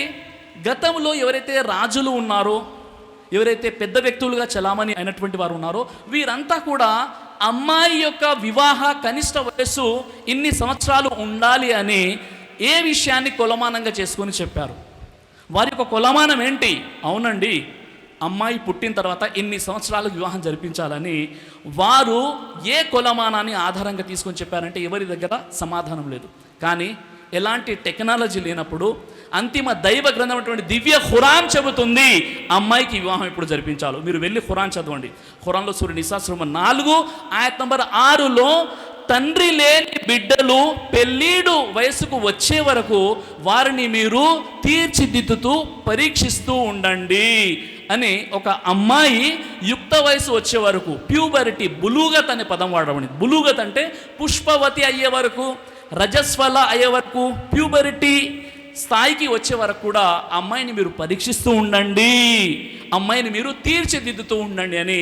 గతంలో ఎవరైతే రాజులు ఉన్నారో, ఎవరైతే పెద్ద వ్యక్తులుగా చలామణి అయినటువంటి వారు ఉన్నారో, వీరంతా కూడా అమ్మాయి యొక్క వివాహ కనిష్ట వయస్సు ఇన్ని సంవత్సరాలు ఉండాలి అని ఏ విషయాన్ని కొలమానంగా చేసుకొని చెప్పారు. వారి యొక్క కొలమానం ఏంటి? అవునండి, అమ్మాయి పుట్టిన తర్వాత ఇన్ని సంవత్సరాలకు వివాహం జరిపించాలని వారు ఏ కొలమానాన్ని ఆధారంగా తీసుకొని చెప్పారంటే ఎవరి దగ్గర సమాధానం లేదు. కానీ ఎలాంటి టెక్నాలజీ లేనప్పుడు అంతిమ దైవ గ్రంథం అటువంటి దివ్య ఖురాన్ చెబుతుంది అమ్మాయికి వివాహం ఎప్పుడు జరిపించాలో. మీరు వెళ్ళి ఖురాన్ చదవండి. ఖురాన్లో సూర నిసా సూర 4 ఆయత్ నంబర్ 6లో తండ్రి లేని బిడ్డలు పెళ్ళీడు వయసుకు వచ్చే వరకు వారిని మీరు తీర్చిదిద్దుతూ పరీక్షిస్తూ ఉండండి అని, ఒక అమ్మాయి యుక్త వయసు వచ్చే వరకు, ప్యూబరిటీ, బులూగత్ అనే పదం వాడమని. బులూగత్ అంటే పుష్పవతి అయ్యే వరకు, రజస్వల అయ్యే వరకు, ప్యూబరిటీ స్థాయికి వచ్చే వరకు కూడా అమ్మాయిని మీరు పరీక్షిస్తూ ఉండండి, అమ్మాయిని మీరు తీర్చిదిద్దుతూ ఉండండి అని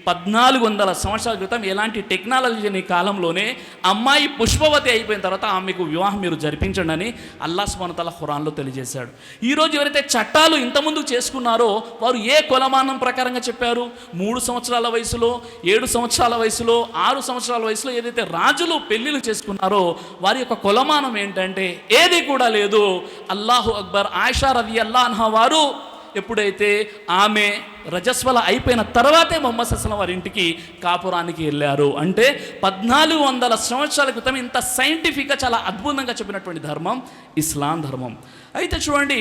1400 సంవత్సరాల క్రితం ఎలాంటి టెక్నాలజీ లేని కాలంలోనే అమ్మాయి పుష్పవతి అయిపోయిన తర్వాత ఆమెకు వివాహం మీరు జరిపించండి అని అల్లాహ్ సుబ్హానహు వ తఆలా ఖురాన్లో తెలియజేశాడు. ఈరోజు ఎవరైతే చట్టాలు ఇంతకుముందు చేసుకున్నారో వారు ఏ కొలమానం ప్రకారంగా చెప్పారు? 3 సంవత్సరాల వయసులో, 7 సంవత్సరాల వయసులో, 6 సంవత్సరాల వయసులో ఏదైతే రాజులు పెళ్లిళ్ళు చేసుకున్నారో వారి యొక్క కొలమానం ఏంటంటే ఏది కూడా లేదు. అల్లాహు అక్బర్. ఆయిషా రదియల్లాహు అన్హా వారు ఎప్పుడైతే ఆమె రజస్వల అయిపోయిన తర్వాతే మొహమ్మద్ సల్లం వారి ఇంటికి కాపురానికి వెళ్ళారు. అంటే 1400 సంవత్సరాల క్రితం ఇంత సైంటిఫిక్గా చాలా అద్భుతంగా చెప్పినటువంటి ధర్మం ఇస్లాం ధర్మం. అయితే చూడండి,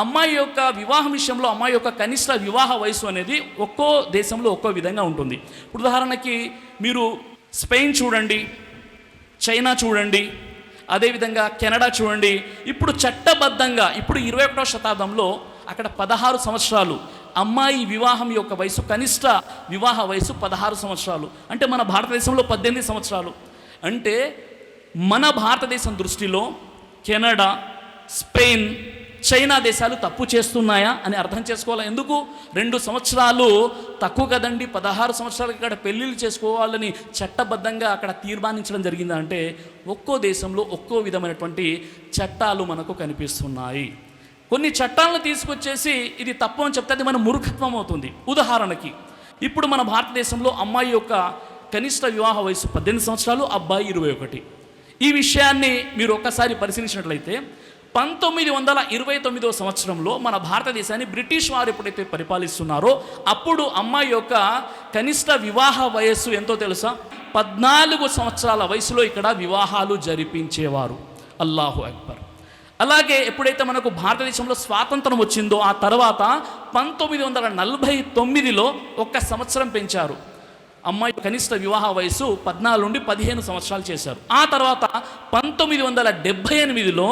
అమ్మాయి యొక్క వివాహం విషయంలో అమ్మాయి యొక్క కనిష్ట వివాహ వయసు అనేది ఒక్కో దేశంలో ఒక్కో విధంగా ఉంటుంది. ఇప్పుడు ఉదాహరణకి మీరు స్పెయిన్ చూడండి, చైనా చూడండి, అదేవిధంగా కెనడా చూడండి. ఇప్పుడు చట్టబద్ధంగా ఇప్పుడు 21వ శతాబ్దంలో అక్కడ 16 సంవత్సరాలు అమ్మాయి వివాహం యొక్క వయసు, కనిష్ట వివాహ వయసు 16 సంవత్సరాలు. అంటే మన భారతదేశంలో 18 సంవత్సరాలు. అంటే మన భారతదేశం దృష్టిలో కెనడా, స్పెయిన్, చైనా దేశాలు తప్పు చేస్తున్నాయా అని అర్థం చేసుకోవాలి. ఎందుకు 2 సంవత్సరాలు తక్కువ కదండి, 16 సంవత్సరాలకి ఇక్కడ పెళ్ళిళ్ళు చేసుకోవాలని చట్టబద్ధంగా అక్కడ తీర్మానించడం జరిగిందంటే ఒక్కో దేశంలో ఒక్కో విధమైనటువంటి చట్టాలు మనకు కనిపిస్తున్నాయి. కొన్ని చట్టాలను తీసుకొచ్చేసి ఇది తప్పు అని చెప్తే అది మన మూర్ఖత్వం అవుతుంది. ఉదాహరణకి ఇప్పుడు మన భారతదేశంలో అమ్మాయి యొక్క కనిష్ట వివాహ వయసు 18 సంవత్సరాలు, అబ్బాయి 21. ఈ విషయాన్ని మీరు ఒక్కసారి పరిశీలించినట్లయితే 1929వ సంవత్సరంలో మన భారతదేశాన్ని బ్రిటిష్ వారు ఎప్పుడైతే పరిపాలిస్తున్నారో అప్పుడు అమ్మాయి యొక్క కనిష్ట వివాహ వయస్సు ఎంతో తెలుసా? 14 సంవత్సరాల వయసులో ఇక్కడ వివాహాలు జరిపించేవారు. అల్లాహు అక్బర్. అలాగే ఎప్పుడైతే మనకు భారతదేశంలో స్వాతంత్రం వచ్చిందో ఆ తర్వాత 1949లో 1 సంవత్సరం పెంచారు. అమ్మాయి కనిష్ట వివాహ వయసు 14 నుండి 15 సంవత్సరాలు చేశారు. ఆ తర్వాత 1978లో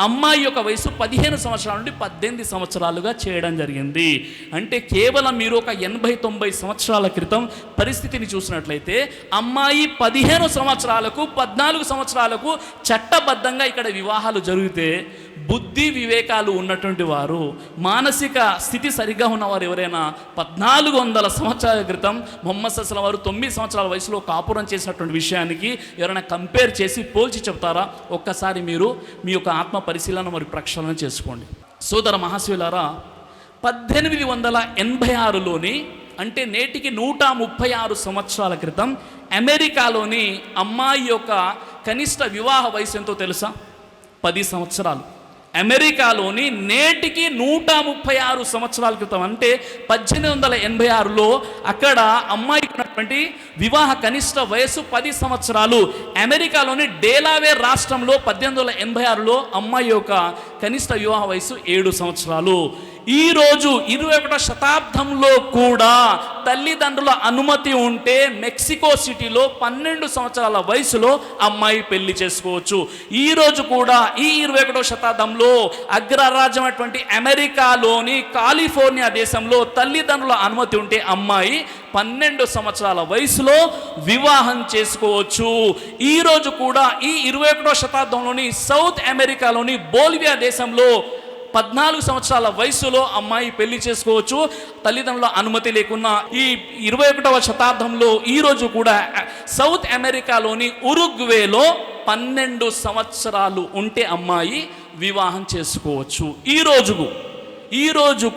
అమ్మాయి యొక్క వయసు 15 సంవత్సరాల నుండి 18 సంవత్సరాలుగా చేయడం జరిగింది. అంటే కేవలం మీరు ఒక 80-90 సంవత్సరాల క్రితం పరిస్థితిని చూసినట్లయితే అమ్మాయి 15 సంవత్సరాలకు 14 సంవత్సరాలకు చట్టబద్ధంగా ఇక్కడ వివాహాలు జరిగితే బుద్ధి వివేకాలు ఉన్నటువంటి వారు, మానసిక స్థితి సరిగ్గా ఉన్నవారు ఎవరైనా 1400 సంవత్సరాల క్రితం మొహమ్మద్ సల్లం వారు 9 సంవత్సరాల వయసులో కాపురం చేసినటువంటి విషయానికి ఎవరైనా కంపేర్ చేసి పోల్చి చెప్తారా? ఒక్కసారి మీరు మీ యొక్క ఆత్మ పరిశీలన మరియు ప్రక్షాళన చేసుకోండి. సోదర మహాశివులారా, 1886లోని అంటే నేటికి 136 సంవత్సరాల క్రితం అమెరికాలోని అమ్మాయి యొక్క కనిష్ట వివాహ వయసు ఎంతో తెలుసా? 10 సంవత్సరాలు. అమెరికాలోని నేటికి 136 సంవత్సరాల క్రితం అంటే 1886లో అక్కడ అమ్మాయికి ఉన్నటువంటి వివాహ కనిష్ట వయసు 10 సంవత్సరాలు. అమెరికాలోని డేలావేర్ రాష్ట్రంలో 1886లో అమ్మాయి యొక్క కనిష్ట వివాహ వయసు 7 సంవత్సరాలు. ఈరోజు 21వ శతాబ్దంలో కూడా తల్లిదండ్రుల అనుమతి ఉంటే మెక్సికో సిటీలో 12 సంవత్సరాల వయసులో అమ్మాయి పెళ్లి చేసుకోవచ్చు. ఈరోజు కూడా ఈ 21వ శతాబ్దంలో అగ్రరాజ్యమైనటువంటి అమెరికాలోని కాలిఫోర్నియా దేశంలో తల్లిదండ్రుల అనుమతి ఉంటే అమ్మాయి 12 సంవత్సరాల వయసులో వివాహం చేసుకోవచ్చు. ఈరోజు కూడా ఈ 21వ శతాబ్దంలోని సౌత్ అమెరికాలోని బోలివియా దేశంలో 14 సంవత్సరాల వయసులో అమ్మాయి పెళ్లి చేసుకోవచ్చు తల్లిదండ్రుల అనుమతి లేకున్నా. ఈ 21వ శతాబ్దంలో ఈరోజు కూడా సౌత్ అమెరికాలోని ఉరుగ్వేలో 12 సంవత్సరాలు ఉంటే అమ్మాయి వివాహం చేసుకోవచ్చు. ఈరోజు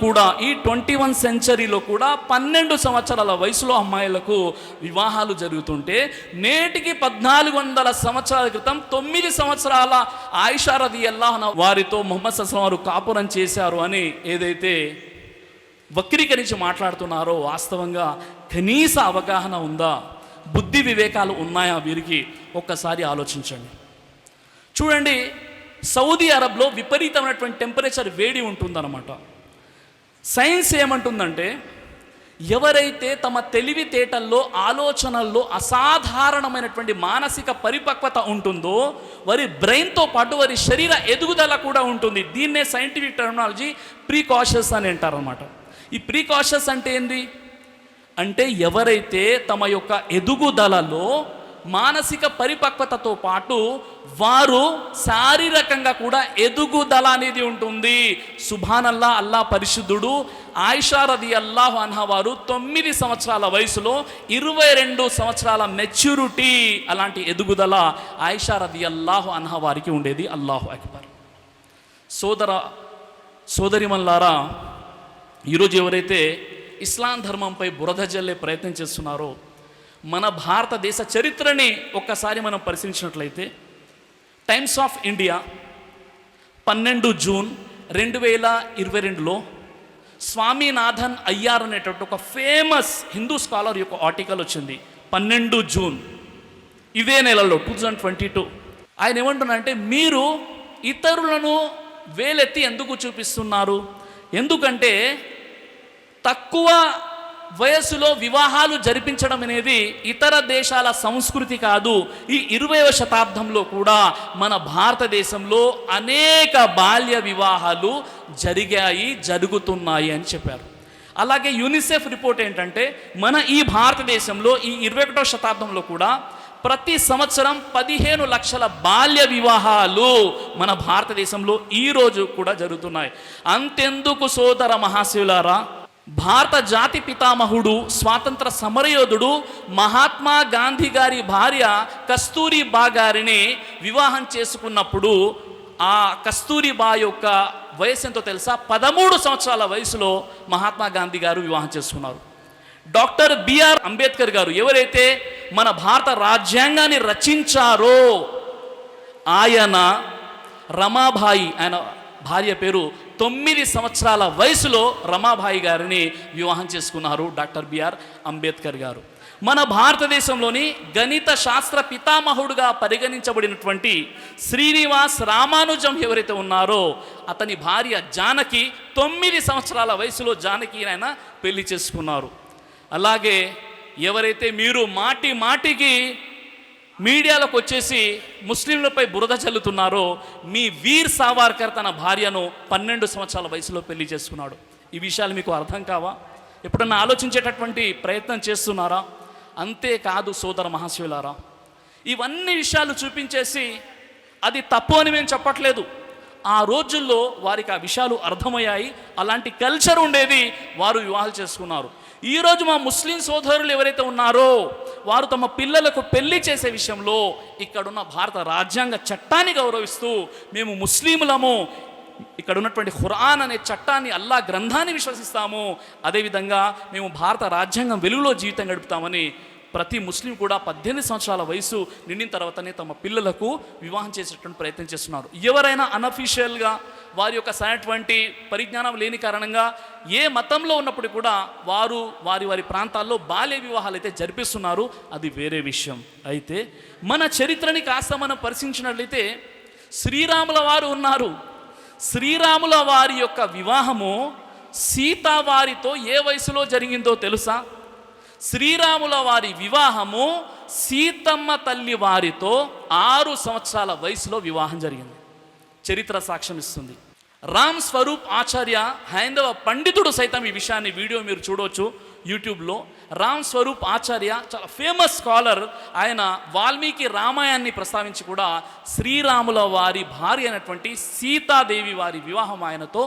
కూడా ఈ 21 సెంచరీలో కూడా 12 సంవత్సరాల వయసులో అమ్మాయిలకు వివాహాలు జరుగుతుంటే నేటికి 1400 సంవత్సరాల క్రితం 9 సంవత్సరాల ఆయిషా రదియల్లాహు అన్హా వారితో మొహమ్మద్ సల్లం వారు కాపురం చేశారు అని ఏదైతే వక్రీకరించి మాట్లాడుతున్నారో వాస్తవంగా కనీస అవగాహన ఉందా? బుద్ధి వివేకాలు ఉన్నాయా వీరికి? ఒక్కసారి ఆలోచించండి. చూడండి, సౌదీ అరబ్లో విపరీతమైనటువంటి టెంపరేచర్ వేడి ఉంటుందన్నమాట. సైన్స్ ఏమంటుందంటే ఎవరైతే తమ తెలివితేటల్లో ఆలోచనల్లో అసాధారణమైనటువంటి మానసిక పరిపక్వత ఉంటుందో వారి బ్రెయిన్తో పాటు వారి శరీర ఎదుగుదల కూడా ఉంటుంది. దీన్నే సైంటిఫిక్ టెర్మినాలజీ ప్రీకాషస్ అని అంటారనమాట. ఈ ప్రీకాషస్ అంటే ఏంది అంటే ఎవరైతే తమ యొక్క ఎదుగుదలలో మానసిక పరిపక్వతతో పాటు వారు శారీరకంగా కూడా ఎదుగుదల అనేది ఉంటుంది. సుభానల్లా, అల్లా పరిశుద్ధుడు. ఆయిషా రదియల్లాహు అన్హా వారు 9 సంవత్సరాల వయసులో 22 సంవత్సరాల మెచ్యూరిటీ, అలాంటి ఎదుగుదల ఆయిషా రదియల్లాహు అన్హా వారికి ఉండేది. అల్లాహు అక్బర్. సోదరిమల్లారా, ఈరోజు ఎవరైతే ఇస్లాం ధర్మంపై బురద జల్లే ప్రయత్నం చేస్తున్నారో మన భారతదేశ చరిత్రని ఒక్కసారి మనం పరిశీలించినట్లయితే టైమ్స్ ఆఫ్ ఇండియా 12 జూన్ 2022లో స్వామినాథన్ అయ్యార్ అనేటువంటి ఒక ఫేమస్ హిందూ స్కాలర్ యొక్క ఆర్టికల్ వచ్చింది 12 జూన్ ఇదే నెలలో 2022. ఆయన ఏమంటున్నారంటే, మీరు ఇతరులను వేలెత్తి ఎందుకు చూపిస్తున్నారు? ఎందుకంటే తక్కువ వయస్సులో వివాహాలు జరిపించడం అనేది ఇతర దేశాల సంస్కృతి కాదు. ఈ 20వ శతాబ్దంలో కూడా మన భారతదేశంలో అనేక బాల్య వివాహాలు జరిగాయి, జరుగుతున్నాయి అని చెప్పారు. అలాగే యూనిసెఫ్ రిపోర్ట్ ఏంటంటే, మన ఈ భారతదేశంలో ఈ 21వ శతాబ్దంలో కూడా ప్రతి సంవత్సరం 15 లక్షల బాల్య వివాహాలు మన భారతదేశంలో ఈరోజు కూడా జరుగుతున్నాయి. అంతెందుకు సోదర మహాశివులారా, భారత జాతి పితామహుడు, స్వాతంత్ర సమరయోధుడు మహాత్మా గాంధీ గారి భార్య కస్తూరిబా గారిని వివాహం చేసుకున్నప్పుడు ఆ కస్తూరిబా యొక్క వయసు ఎంతో తెలుసా? 13 సంవత్సరాల వయసులో మహాత్మా గాంధీ గారు వివాహం చేసుకున్నారు. డాక్టర్ బిఆర్ అంబేద్కర్ గారు ఎవరైతే మన భారత రాజ్యాంగాన్ని రచించారో ఆయన రమాబాయి, ఆయన భార్య పేరు 9 సంవత్సరాల వయసులో రమాబాయి గారిని వివాహం చేసుకున్నారు డాక్టర్ బిఆర్ అంబేద్కర్ గారు. మన భారతదేశంలోని గణిత శాస్త్ర పితామహుడుగా పరిగణించబడినటువంటి శ్రీనివాస్ రామానుజం ఎవరైతే ఉన్నారో అతని భార్య జానకి 9 సంవత్సరాల వయసులో జానకి ఆయన పెళ్లి చేసుకున్నారు. అలాగే ఎవరైతే మీరు మాటి మాటికి మీడియాలోకి వచ్చేసి ముస్లింలపై బురద చల్లుతున్నారో, మీ వీర్ సావర్కర్ తన భార్యను 12 సంవత్సరాల వయసులో పెళ్లి చేసుకున్నాడు. ఈ విషయాలు మీకు అర్థం కావా? ఎప్పుడన్నా ఆలోచించేటటువంటి ప్రయత్నం చేస్తున్నారా? అంతేకాదు సోదర మహాశివులారా, ఇవన్నీ విషయాలు చూపించేసి అది తప్పు అని మేము చెప్పట్లేదు. ఆ రోజుల్లో వారికి ఆ విషయాలు అర్థమయ్యాయి, అలాంటి కల్చర్ ఉండేది, వారు వివాహాలు చేసుకున్నారు. ఈరోజు మా ముస్లిం సోదరులు ఎవరైతే ఉన్నారో వారు తమ పిల్లలకు పెళ్లి చేసే విషయంలో ఇక్కడున్న భారత రాజ్యాంగ చట్టాన్ని గౌరవిస్తూ మేము ముస్లింలము, ఇక్కడ ఉన్నటువంటి ఖురాన్ అనే చట్టాన్ని, అల్లా గ్రంథాన్ని విశ్వసిస్తాము, అదేవిధంగా మేము భారత రాజ్యాంగం వెలుగులో జీవితం గడుపుతామని ప్రతి ముస్లిం కూడా 18 సంవత్సరాల వయసు నిండిన తర్వాతనే తమ పిల్లలకు వివాహం చేసేటువంటి ప్రయత్నం చేస్తున్నారు. ఎవరైనా అనఫీషియల్గా వారి యొక్క సరైనటువంటి పరిజ్ఞానం లేని కారణంగా ఏ మతంలో ఉన్నప్పుడు కూడా వారు వారి ప్రాంతాల్లో బాల్య వివాహాలు అయితే జరిపిస్తున్నారు, అది వేరే విషయం. అయితే మన చరిత్రని కాస్త మనం పరిశీలించినట్లయితే శ్రీరాముల వారు ఉన్నారు. శ్రీరాముల వారి యొక్క వివాహము సీతా వారితో ఏ వయసులో జరిగిందో తెలుసా? శ్రీరాముల వారి వివాహము సీతమ్మ తల్లి వారితో 6 సంవత్సరాల వయసులో వివాహం జరిగింది. చరిత్ర సాక్ష్యం ఇస్తుంది. రామ్ స్వరూప్ ఆచార్య హైందవ పండితుడు సైతం ఈ విషయాన్ని వీడియో మీరు చూడవచ్చు యూట్యూబ్లో. రామ్ స్వరూప్ ఆచార్య చాలా ఫేమస్ స్కాలర్. ఆయన వాల్మీకి రామాయణాన్ని ప్రస్తావించి కూడా శ్రీరాముల వారి భార్య అయినటువంటి సీతాదేవి వారి వివాహం ఆయనతో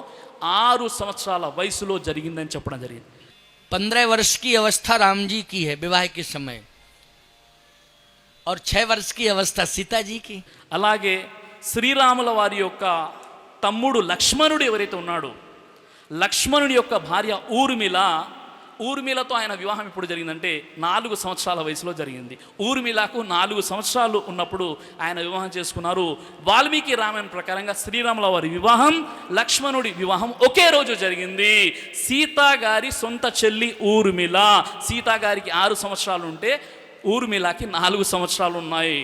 6 సంవత్సరాల వయసులో జరిగిందని చెప్పడం జరిగింది. 15 वर्ष की अवस्था राम जी की है विवाह के समय और 6 वर्ष की अवस्था सीता जी की. అలాగే శ్రీరాముల వారి యొక్క తమ్ముడు లక్ష్మణుడు ఎవరైతే ఉన్నాడో లక్ష్మణుడి యొక్క భార్య ఊర్మిళతో ఆయన వివాహం ఎప్పుడు జరిగిందంటే 4 సంవత్సరాల వయసులో జరిగింది. ఊర్మిళకు 4 సంవత్సరాలు ఉన్నప్పుడు ఆయన వివాహం చేసుకున్నారు. వాల్మీకి రామాయణం ప్రకారంగా శ్రీరాముల వారి వివాహం, లక్ష్మణుడి వివాహం ఒకే రోజు జరిగింది. సీతా గారి సొంత చెల్లి ఊర్మిళ, సీతా గారికి 6 సంవత్సరాలు ఉంటే ఊర్మిళకి 4 సంవత్సరాలు ఉన్నాయి.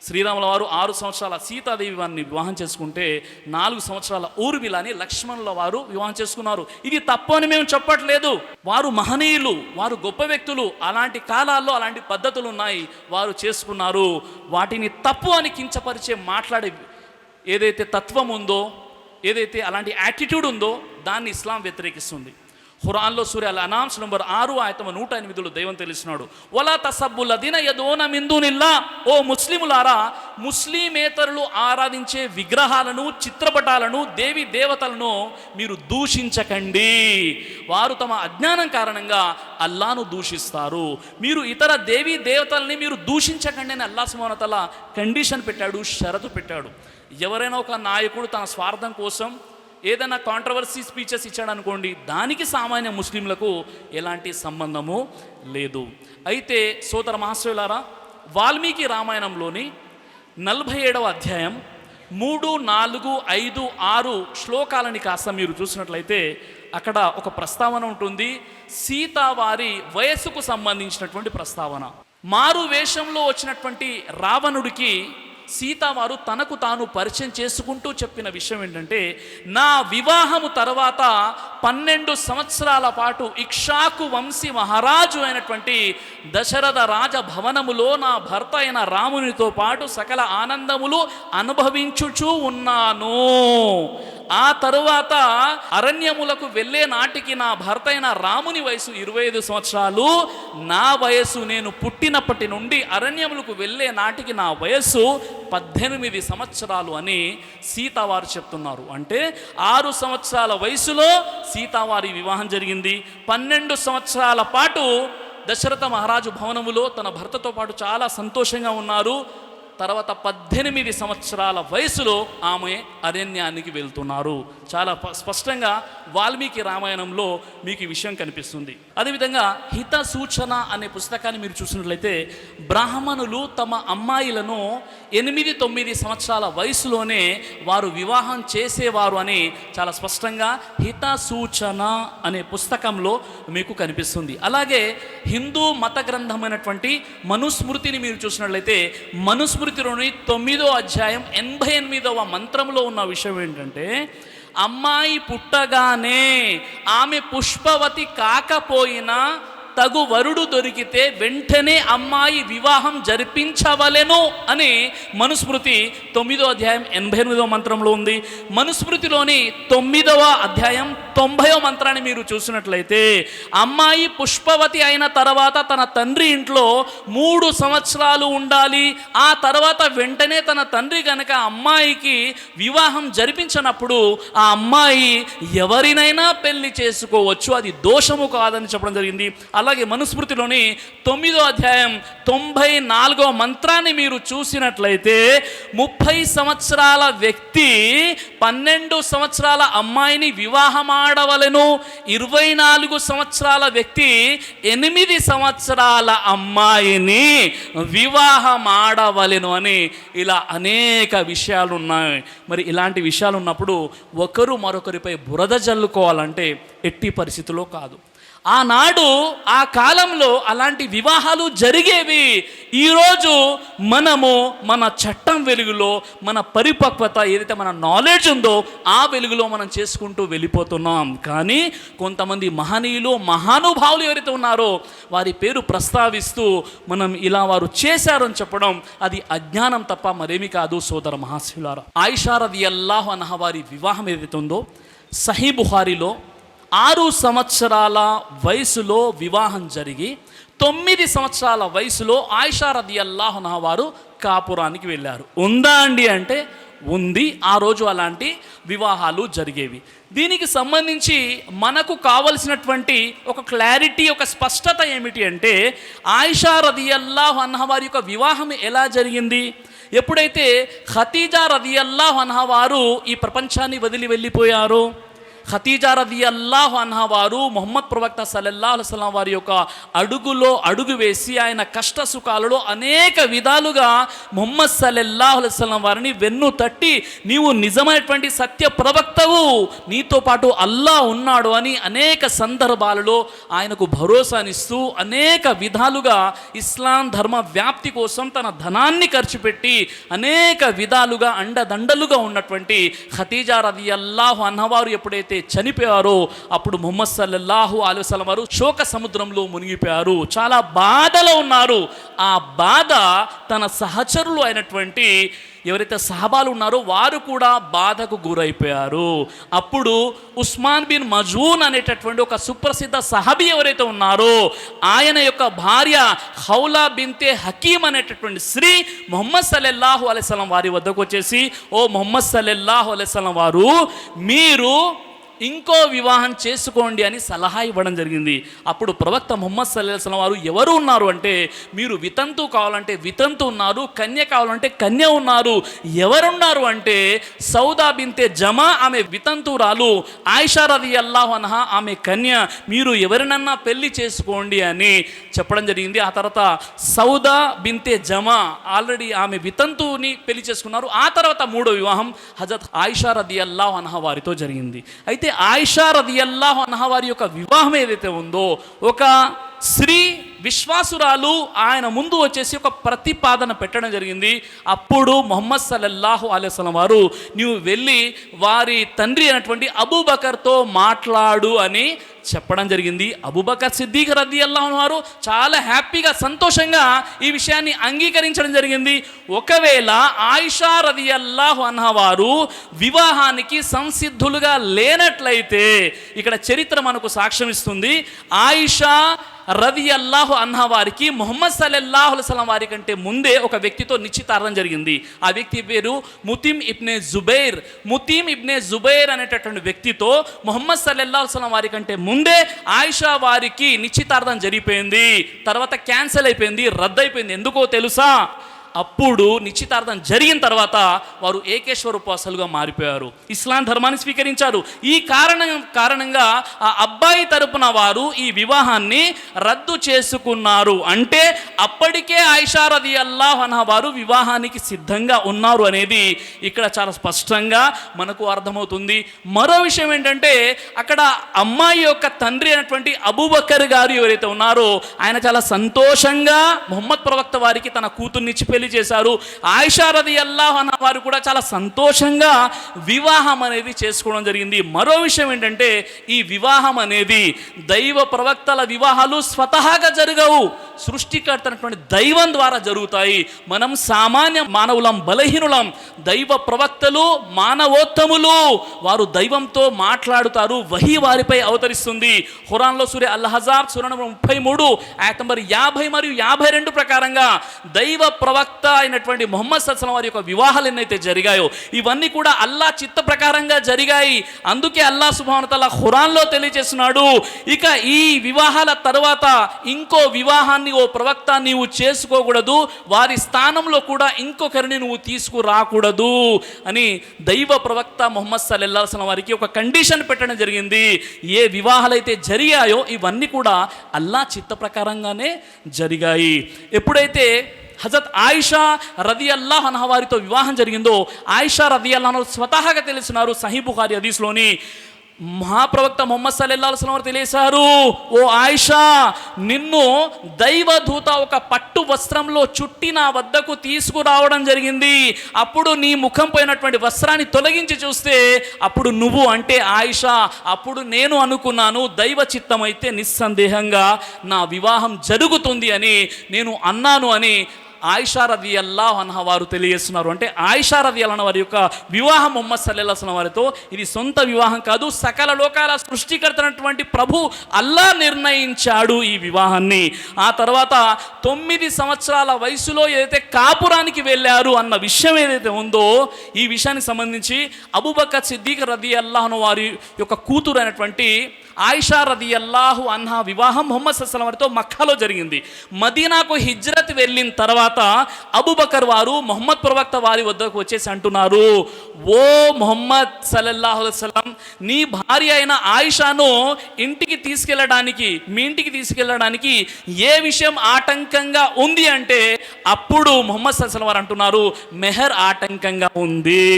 శ్రీరాముల వారు 6 సంవత్సరాల సీతాదేవి వారిని వివాహం చేసుకుంటే 4 సంవత్సరాల ఊర్మిళని లక్ష్మణుల వారు వివాహం చేసుకున్నారు. ఇది తప్పు అని మేము చెప్పట్లేదు. వారు మహనీయులు, వారు గొప్ప వ్యక్తులు. అలాంటి కాలాల్లో అలాంటి పద్ధతులు ఉన్నాయి, వారు చేసుకున్నారు. వాటిని తప్పు అని కించపరిచే మాట్లాడే ఏదైతే తత్వం ఉందో, ఏదైతే అలాంటి యాటిట్యూడ్ ఉందో దాన్ని ఇస్లాం వ్యతిరేకిస్తుంది. ఖురాన్లో సూర అల్ అనామ్ నంబర్ 6 ఆయతమ 108లో దైవం తెలుస్తున్నాడు, వలా తసబ్బుల్లదీన యదూన మిన్ దూనిల్లా, ఓ ముస్లిములారా, ముస్లిమేతరులు ఆరాధించే విగ్రహాలను, చిత్రపటాలను, దేవి దేవతలను మీరు దూషించకండి. వారు తమ అజ్ఞానం కారణంగా అల్లాను దూషిస్తారు. మీరు ఇతర దేవి దేవతల్ని మీరు దూషించకండి అని అల్లాహ్ సుబ్హానహు వ తఆలా కండిషన్ పెట్టాడు, షరతు పెట్టాడు. ఎవరైనా ఒక నాయకుడు తన స్వార్థం కోసం ఏదైనా కాంట్రవర్సీ స్పీచెస్ ఇచ్చాడు అనుకోండి, దానికి సామాన్య ముస్లింలకు ఎలాంటి సంబంధము లేదు. అయితే సోదర మహాశయులారా, వాల్మీకి రామాయణంలోని 47వ అధ్యాయం 3, 4, 5, 6 శ్లోకాలని కాస్త మీరు చూసినట్లయితే అక్కడ ఒక ప్రస్తావన ఉంటుంది, సీత వారి వయస్సుకు సంబంధించినటువంటి ప్రస్తావన. మారు వేషంలో వచ్చినటువంటి రావణుడికి సీతావారు తనకు తాను పరిచయం చేసుకుంటూ చెప్పిన విషయం ఏంటంటే, నా వివాహము తర్వాత 12 సంవత్సరాల పాటు ఇక్ష్వాకు వంశీ మహారాజు అయినటువంటి దశరథ రాజభవనములో నా భర్త అయిన రామునితో పాటు సకల ఆనందములు అనుభవించుచూ ఉన్నాను. ఆ తరువాత అరణ్యములకు వెళ్ళే నాటికి నా భర్త అయిన రాముని వయసు 25 సంవత్సరాలు, నా వయసు నేను పుట్టినప్పటి నుండి అరణ్యములకు వెళ్ళే నాటికి నా వయస్సు 18 సంవత్సరాలు అని సీతావారు చెప్తున్నారు. అంటే 6 సంవత్సరాల వయసులో సీతావారి వివాహం జరిగింది. 12 సంవత్సరాల పాటు దశరథ మహారాజు భవనములో తన భర్తతో పాటు చాలా సంతోషంగా ఉన్నారు. తర్వాత 18 సంవత్సరాల వయసులో ఆమె అరణ్యానికి వెళ్తున్నారు. చాలా స్పష్టంగా వాల్మీకి రామాయణంలో మీకు ఈ విషయం కనిపిస్తుంది. అదేవిధంగా హిత సూచన అనే పుస్తకాన్ని మీరు చూసినట్లయితే, బ్రాహ్మణులు తమ అమ్మాయిలను 8-9 సంవత్సరాల వయసులోనే వారు వివాహం చేసేవారు అని చాలా స్పష్టంగా హిత సూచన అనే పుస్తకంలో మీకు కనిపిస్తుంది. అలాగే హిందూ మత గ్రంథమైనటువంటి మనుస్మృతిని మీరు చూసినట్లయితే, మనుస్మృతిలోని 9వ అధ్యాయం 88వ మంత్రంలో ఉన్న విషయం ఏంటంటే, అమ్మాయి పుట్టగానే ఆమె పుష్పవతి కాకపోయినా తగు వరుడు దొరికితే వెంటనే అమ్మాయి వివాహం జరిపించవలెను అని మనుస్మృతి 9వ అధ్యాయం 88వ మంత్రంలో ఉంది. మనుస్మృతిలోని 9వ అధ్యాయం 90వ మంత్రాన్ని మీరు చూసినట్లయితే, అమ్మాయి పుష్పవతి అయిన తర్వాత తన తండ్రి ఇంట్లో 3 సంవత్సరాలు ఉండాలి. ఆ తర్వాత వెంటనే తన తండ్రి గనక అమ్మాయికి వివాహం జరిపించినప్పుడు ఆ అమ్మాయి ఎవరినైనా పెళ్లి చేసుకోవచ్చు, అది దోషము కాదని చెప్పడం జరిగింది. అలాగే మనుస్మృతిలోని 9వ అధ్యాయం 94వ మంత్రాన్ని మీరు చూసినట్లయితే, 30 సంవత్సరాల వ్యక్తి 12 సంవత్సరాల అమ్మాయిని వివాహమాడవలెను, 24 సంవత్సరాల వ్యక్తి 8 సంవత్సరాల అమ్మాయిని వివాహమాడవలెను అని ఇలా అనేక విషయాలు ఉన్నాయి. మరి ఇలాంటి విషయాలు ఉన్నప్పుడు ఒకరు మరొకరిపై బురద జల్లుకోవాలంటే ఎట్టి పరిస్థితుల్లో కాదు. ఆనాడు ఆ కాలంలో అలాంటి వివాహాలు జరిగేవి. ఈరోజు మనము మన చట్టం వెలుగులో, మన పరిపక్వత ఏదైతే మన నాలెడ్జ్ ఉందో ఆ వెలుగులో మనం చేసుకుంటూ వెళ్ళిపోతున్నాం. కానీ కొంతమంది మహనీయులు, మహానుభావులు ఎవరైతే ఉన్నారో వారి పేరు ప్రస్తావిస్తూ మనం ఇలా వారు చేశారని చెప్పడం అది అజ్ఞానం తప్ప మరేమి కాదు. సోదర మహాశివులారా, ఆయిషా రదియల్లాహు అన్హా వారి వివాహం ఏదైతే ఉందో సహీ బుఖారీలో 6 సంవత్సరాల వయసులో వివాహం జరిగి 9 సంవత్సరాల వయసులో ఆయిషా రదియల్లాహు అన్హా వారు కాపురానికి వెళ్ళారు. ఉందా అండి అంటే ఉంది. ఆ రోజు అలాంటి వివాహాలు జరిగేవి. దీనికి సంబంధించి మనకు కావలసినటువంటి ఒక క్లారిటీ, ఒక స్పష్టత ఏమిటి అంటే, ఆయిషా రదియల్లాహు అన్హా వారి యొక్క వివాహం ఎలా జరిగింది? ఎప్పుడైతే ఖదీజా రదియల్లాహు అన్హా వారు ఈ ప్రపంచాన్ని వదిలి వెళ్ళిపోయారో, ఖదీజా రదియల్లాహు అన్హా వారు ముహమ్మద్ ప్రవక్త సల్లల్లాహు అలైహి వసల్లం వారి యొక్క అడుగులో అడుగు వేసి ఆయన కష్ట సుఖాలలో అనేక విధాలుగా ముహమ్మద్ సల్లల్లాహు అలైహి వసల్లం వారిని వెన్ను తట్టి, నీవు నిజమైనటువంటి సత్య ప్రవక్తవు, నీతో పాటు అల్లా ఉన్నాడు అని అనేక సందర్భాలలో ఆయనకు భరోసానిస్తూ అనేక విధాలుగా ఇస్లాం ధర్మ వ్యాప్తి కోసం తన ధనాన్ని ఖర్చు పెట్టి అనేక విధాలుగా అండదండలుగా ఉన్నటువంటి ఖదీజా రదియల్లాహు అన్హా వారు ఎప్పుడైతే చనిపోయారో అప్పుడు ముహమ్మద్ సల్లల్లాహు అలైహి వసల్లం వారు శోక సముద్రంలో మునిగిపోయారు. చాలా బాధలో ఉన్నారు. ఆ బాధ తన సహచరులు అయినటువంటి ఎవరైతే సహబాలు ఉన్నారో వారు కూడా బాధకు గురైపోయారు. అప్పుడు ఉస్మాన్ బిన్ మజూన్ అనేటటువంటి ఒక సుప్రసిద్ధ సహబీ ఎవరైతే ఉన్నారో ఆయన యొక్క భార్య ఖౌలా బిన్తే హకీమ్ అనేటటువంటి స్త్రీ ముహమ్మద్ సల్లల్లాహు అలైహి వసల్లం వారి వద్దకు వచ్చేసి, ఓ ముహమ్మద్ సల్లల్లాహు అలైహి వసల్లం వారు, మీరు ఇంకో వివాహం చేసుకోండి అని సలహా ఇవ్వడం జరిగింది. అప్పుడు ప్రవక్త ముహమ్మద్ సల్లల్లాహు అలైహి వసల్లం వారు, ఎవరు ఉన్నారు అంటే, మీరు వితంతు కావాలంటే వితంతు ఉన్నారు, కన్య కావాలంటే కన్య ఉన్నారు. ఎవరున్నారు అంటే సౌదా బిన్తే జమా ఆమె వితంతురాలు, ఆయిషా రదియల్లాహు అన్హా ఆమె కన్య, మీరు ఎవరినన్నా పెళ్లి చేసుకోండి అని చెప్పడం జరిగింది. ఆ తర్వాత సౌదా బిన్తే జమా ఆల్రెడీ ఆమె వితంతుని పెళ్లి చేసుకున్నారు. ఆ తర్వాత 3వ వివాహం హజరత్ ఆయిషా రదియల్లాహు అన్హా వారితో జరిగింది. అయితే అయితే ఆయిషా రదియల్లాహు అన్హా వారి యొక్క వివాహం ఏదైతే ఉందో, ఒక స్త్రీ విశ్వాసురాలు ఆయన ముందు వచ్చేసి ఒక ప్రతిపాదన పెట్టడం జరిగింది. అప్పుడు ముహమ్మద్ సల్లల్లాహు అలైహి వసల్లం వారు, నీవు వెళ్ళి వారి తండ్రి అయినటువంటి అబూబకర్తో మాట్లాడు అని చెప్పడం జరిగింది. అబూబకర్ సిద్దీక్ రదియల్లాహు అన్హు వారు చాలా హ్యాపీగా, సంతోషంగా ఈ విషయాన్ని అంగీకరించడం జరిగింది. ఒకవేళ ఆయిషా రదియల్లాహు అన్హా వారు వివాహానికి సంసిద్ధులుగా లేనట్లయితే, ఇక్కడ చరిత్ర మనకు సాక్ష్యం ఇస్తుంది, ఆయిషా రదియల్లాహు అన్హా వారికి ముహమ్మద్ సల్లల్లాహు అలైహి వసల్లం వారి కంటే ముందే ఒక వ్యక్తితో నిశ్చితార్థం జరిగింది. ఆ వ్యక్తి పేరు ముతీమ్ ఇబ్నే జుబైర్. ముతీమ్ ఇబ్నే జుబైర్ అనేటటువంటి వ్యక్తితో ముహమ్మద్ సల్లల్లాహు అలైహి వసల్లం వారి కంటే ముందే ఆయిషా వారికి నిశ్చితార్థం జరిగిపోయింది. తర్వాత క్యాన్సిల్ అయిపోయింది, రద్దయిపోయింది. ఎందుకో తెలుసా? అప్పుడు నిశ్చితార్థం జరిగిన తర్వాత వారు ఏకేశ్వర ఉపాసకులుగా మారిపోయారు, ఇస్లాం ధర్మాన్ని స్వీకరించారు. ఈ కారణంగా ఆ అబ్బాయి తరపున వారు ఈ వివాహాన్ని రద్దు చేసుకున్నారు. అంటే అప్పటికే ఆయిషా రదియల్లాహు అన్హా వారు వివాహానికి సిద్ధంగా ఉన్నారు అనేది ఇక్కడ చాలా స్పష్టంగా మనకు అర్థమవుతుంది. మరో విషయం ఏంటంటే, అక్కడ అమ్మాయి యొక్క తండ్రి అయినటువంటి అబూబకర్ గారు ఎవరైతే ఉన్నారో, ఆయన చాలా సంతోషంగా ముహమ్మద్ ప్రవక్త వారికి తన కూతుర్నిచ్చి పెళ్లి చేశారు. ఆయిషా రదియల్లాహు అన్హా వారు కూడా చాలా సంతోషంగా వివాహం అనేది చేసుకోవడం జరిగింది. మరో విషయం ఏంటంటే, ఈ వివాహం అనేది దైవ ప్రవక్తల వివాహాలు స్వతహాగా జరగవు, సృష్టికర్తనటువంటి దైవం ద్వారా జరుగుతాయి. మనం సామాన్య మానవులం, బలహీనులం. దైవ ప్రవక్తలు మానవోత్తములు, వారు దైవంతో మాట్లాడుతారు, వహీ వారిపై అవతరిస్తుంది. ఖురాన్లో సూర అల్ హజాబ్ సూర నంబర్ 33 ఆయత నంబర్ 50 మరియు 52 ప్రకారంగా దైవ ప్రవక్త అయినటువంటి ముహమ్మద్ సల్లల్లాహు అలైహి వసల్లం వారి యొక్క వివాహాలు ఎన్నైతే జరిగాయో, ఇవన్నీ కూడా అల్లా చిత్త ప్రకారంగా జరిగాయి. అందుకే అల్లా సుబ్హానహు వ తఆలా ఖురాన్లో తెలియజేస్తున్నాడు, ఇక ఈ వివాహాల తర్వాత ఇంకో వివాహాన్ని ఓ ప్రవక్త నీవు చేసుకోకూడదు, వారి స్థానంలో కూడా ఇంకొకరిని నువ్వు తీసుకురాకూడదు అని దైవ ప్రవక్త ముహమ్మద్ సల్లల్లాహు అలైహి వసల్లం వారికి ఒక కండిషన్ పెట్టడం జరిగింది. ఏ వివాహాలు అయితే జరిగాయో ఇవన్నీ కూడా అల్లా చిత్త ప్రకారంగానే జరిగాయి. ఎప్పుడైతే హజరత్ ఆయిషా రదియల్లాహు అన్హా వారితో వివాహం జరిగిందో, ఆయిషా రదియల్లాహు అన్హా స్వతహాగా తెలుస్తున్నారు. సహీహ్ బుఖారీ హదీస్లోని మహాప్రవక్త ముహమ్మద్ సల్లల్లాహు అలైహి వసల్లం వారు తెలియజేశారు, ఓ ఆయిషా, నిన్ను దైవదూత ఒక పట్టు వస్త్రంలో చుట్టి నా వద్దకు తీసుకురావడం జరిగింది. అప్పుడు నీ ముఖం పోయినటువంటి వస్త్రాన్ని తొలగించి చూస్తే అప్పుడు నువ్వు, అంటే ఆయిషా, అప్పుడు నేను అనుకున్నాను దైవ చిత్తం అయితే నిస్సందేహంగా నా వివాహం జరుగుతుంది అని నేను అన్నాను అని ఆయిషా రదియల్లాహు అన్హా వారు తెలియజేస్తున్నారు. అంటే ఆయిషా రదియల్లాహు అన్హా వారి యొక్క వివాహం ముహమ్మద్ సల్లల్లాహు అలైహి వసల్లం వారితో ఇది సొంత వివాహం కాదు, సకల లోకాల సృష్టికర్తనటువంటి ప్రభు అల్లా నిర్ణయించాడు ఈ వివాహాన్ని. ఆ తర్వాత 9 సంవత్సరాల వయసులో ఏదైతే కాపురానికి వెళ్ళారు అన్న విషయం ఏదైతే ఉందో, ఈ విషయానికి సంబంధించి అబూబకర్ సిద్దీక్ రదియల్లాహు అన్హు వారి యొక్క కూతురు అయినటువంటి ఆయిషా రదియల్లాహు అన్హా వివాహం ముహమ్మద్ సల్లల్లాహు అలైహి వసల్లం వారితో మక్కాలో జరిగింది. మదీనాకు హిజ్రత్ వెళ్ళిన తర్వాత అబూబకర్ వారు ముహమ్మద్ ప్రవక్త వారి వద్దకు వచ్చేసి అంటున్నారు, ఓ ముహమ్మద్ సల్లల్లాహు అలైహి వసల్లం, నీ భార్య అయిన ఆయిషాను ఇంటికి తీసుకెళ్ళడానికి, మీ ఇంటికి తీసుకెళ్ళడానికి ఏ విషయం ఆటంకంగా ఉంది అంటే, అప్పుడు ముహమ్మద్ సల్లల్లాహు అలైహి వసల్లం వారు అంటున్నారు, మెహర్ ఆటంకంగా ఉంది,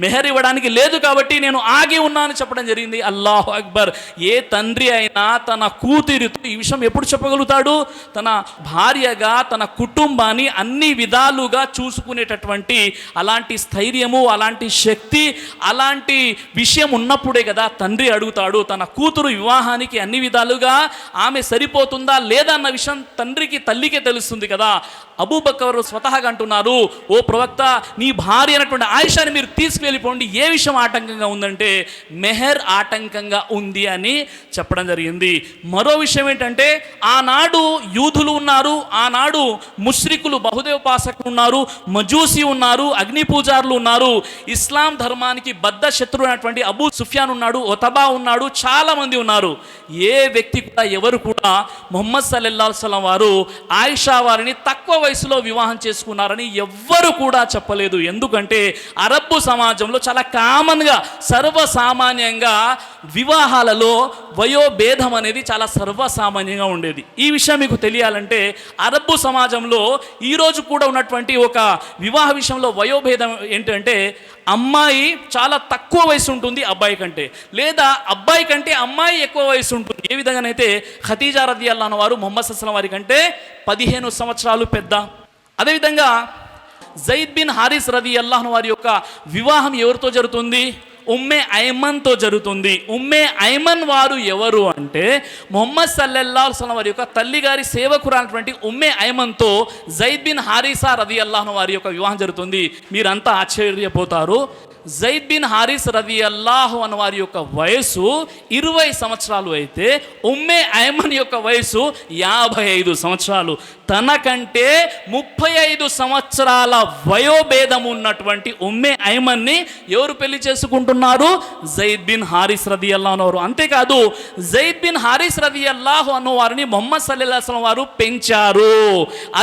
మెహర్ ఇవ్వడానికి లేదు కాబట్టి నేను ఆగి ఉన్నాను చెప్పడం జరిగింది. అల్లాహు అక్బర్. ఏ తండ్రి అయినా తన కూతురితో ఈ విషయం ఎప్పుడు చెప్పగలుగుతాడు? తన భార్యగా తన కుటుంబాన్ని అన్ని విధాలుగా చూసుకునేటటువంటి అలాంటి స్థైర్యము, అలాంటి శక్తి, అలాంటి విషయం ఉన్నప్పుడే కదా తండ్రి అడుగుతాడు. తన కూతురు వివాహానికి అన్ని విధాలుగా ఆమె సరిపోతుందా లేదా అన్న విషయం తండ్రికి, తల్లికే తెలుస్తుంది కదా. అబూబకర్ స్వతహాగా అంటున్నారు, ఓ ప్రవక్త, నీ భార్య అయినటువంటి ఆయిషాని మీరు తీసుకువెళ్ళిపోండి, ఏ విషయం ఆటంకంగా ఉందంటే మెహర్ ఆటంకంగా ఉంది అని చెప్పడం జరిగింది. మరో విషయం ఏంటంటే, ఆనాడు యూదులు ఉన్నారు, ఆనాడు ముష్రికులు, బహుదేవోపాసకులు ఉన్నారు, మజూసి ఉన్నారు, అగ్ని పూజారులు ఉన్నారు, ఇస్లాం ధర్మానికి బద్ద శత్రువు అయినటువంటి అబూ సుఫియాన్ ఉన్నాడు, ఒతబా ఉన్నాడు, చాలా మంది ఉన్నారు. ఏ వ్యక్తి కూడా, ఎవరు కూడా ముహమ్మద్ సల్లల్లాహు అలైహి వసల్లం వారు ఆయిషా వారిని తక్కువ వయసులో వివాహం చేసుకున్నారని ఎవ్వరు కూడా చెప్పలేదు. ఎందుకంటే అరబ్బు సమాజంలో చాలా కామన్గా, సర్వసామాన్యంగా వివాహాలలో వయోభేదం అనేది చాలా సర్వసామాన్యంగా ఉండేది. ఈ విషయం మీకు తెలియాలంటే అరబ్బు సమాజంలో ఈరోజు కూడా ఉన్నటువంటి ఒక వివాహ విషయంలో వయోభేదం ఏంటంటే అమ్మాయి చాలా తక్కువ వయసు ఉంటుంది అబ్బాయి కంటే, లేదా అబ్బాయి కంటే అమ్మాయి ఎక్కువ వయసు ఉంటుంది. ఏ విధంగానైతే ఖదీజా రదియల్లాహు అన్హా వారు ముహమ్మద్ సల్లల్లాహు అలైహి వసల్లం వారి కంటే 15 సంవత్సరాలు పెద్ద. అదేవిధంగా జైద్ బిన్ హారిస్ రదియల్లాహు అన్హు వారి యొక్క వివాహం ఎవరితో జరుగుతుంది? ఉమ్మే ఐమన్తో జరుగుతుంది. ఉమ్మే ఐమన్ వారు ఎవరు అంటే ముహమ్మద్ సల్లల్లాహు అలైహి వసల్లం వారి యొక్క తల్లిగారి సేవకురాలైనటువంటి ఉమ్మే ఐమన్తో జైద్ బిన్ హారిసా రదియల్లాహు అన్హు వారి యొక్క వివాహం జరుగుతుంది. మీరంతా ఆశ్చర్యపోతారు. జైద్ బిన్ హారిస్ రదియల్లాహు అన్హు వారి యొక్క వయసు 20 సంవత్సరాలు అయితే ఉమ్మే ఐమన్ యొక్క వయసు 55 సంవత్సరాలు. తనకంటే 35 సంవత్సరాల వయోభేదం ఉన్నటువంటి ఉమ్మే ఐమన్ని ఎవరు పెళ్లి చేసుకుంటున్నారు? జైద్ బిన్ హారిస్ రదియల్లాహు అన్హు వారు. అంతేకాదు జైద్ బిన్ హారిస్ రదియల్లాహు అన్హు వారిని ముహమ్మద్ సల్లల్లాహు అలైహి వసల్లం వారు పెంచారు.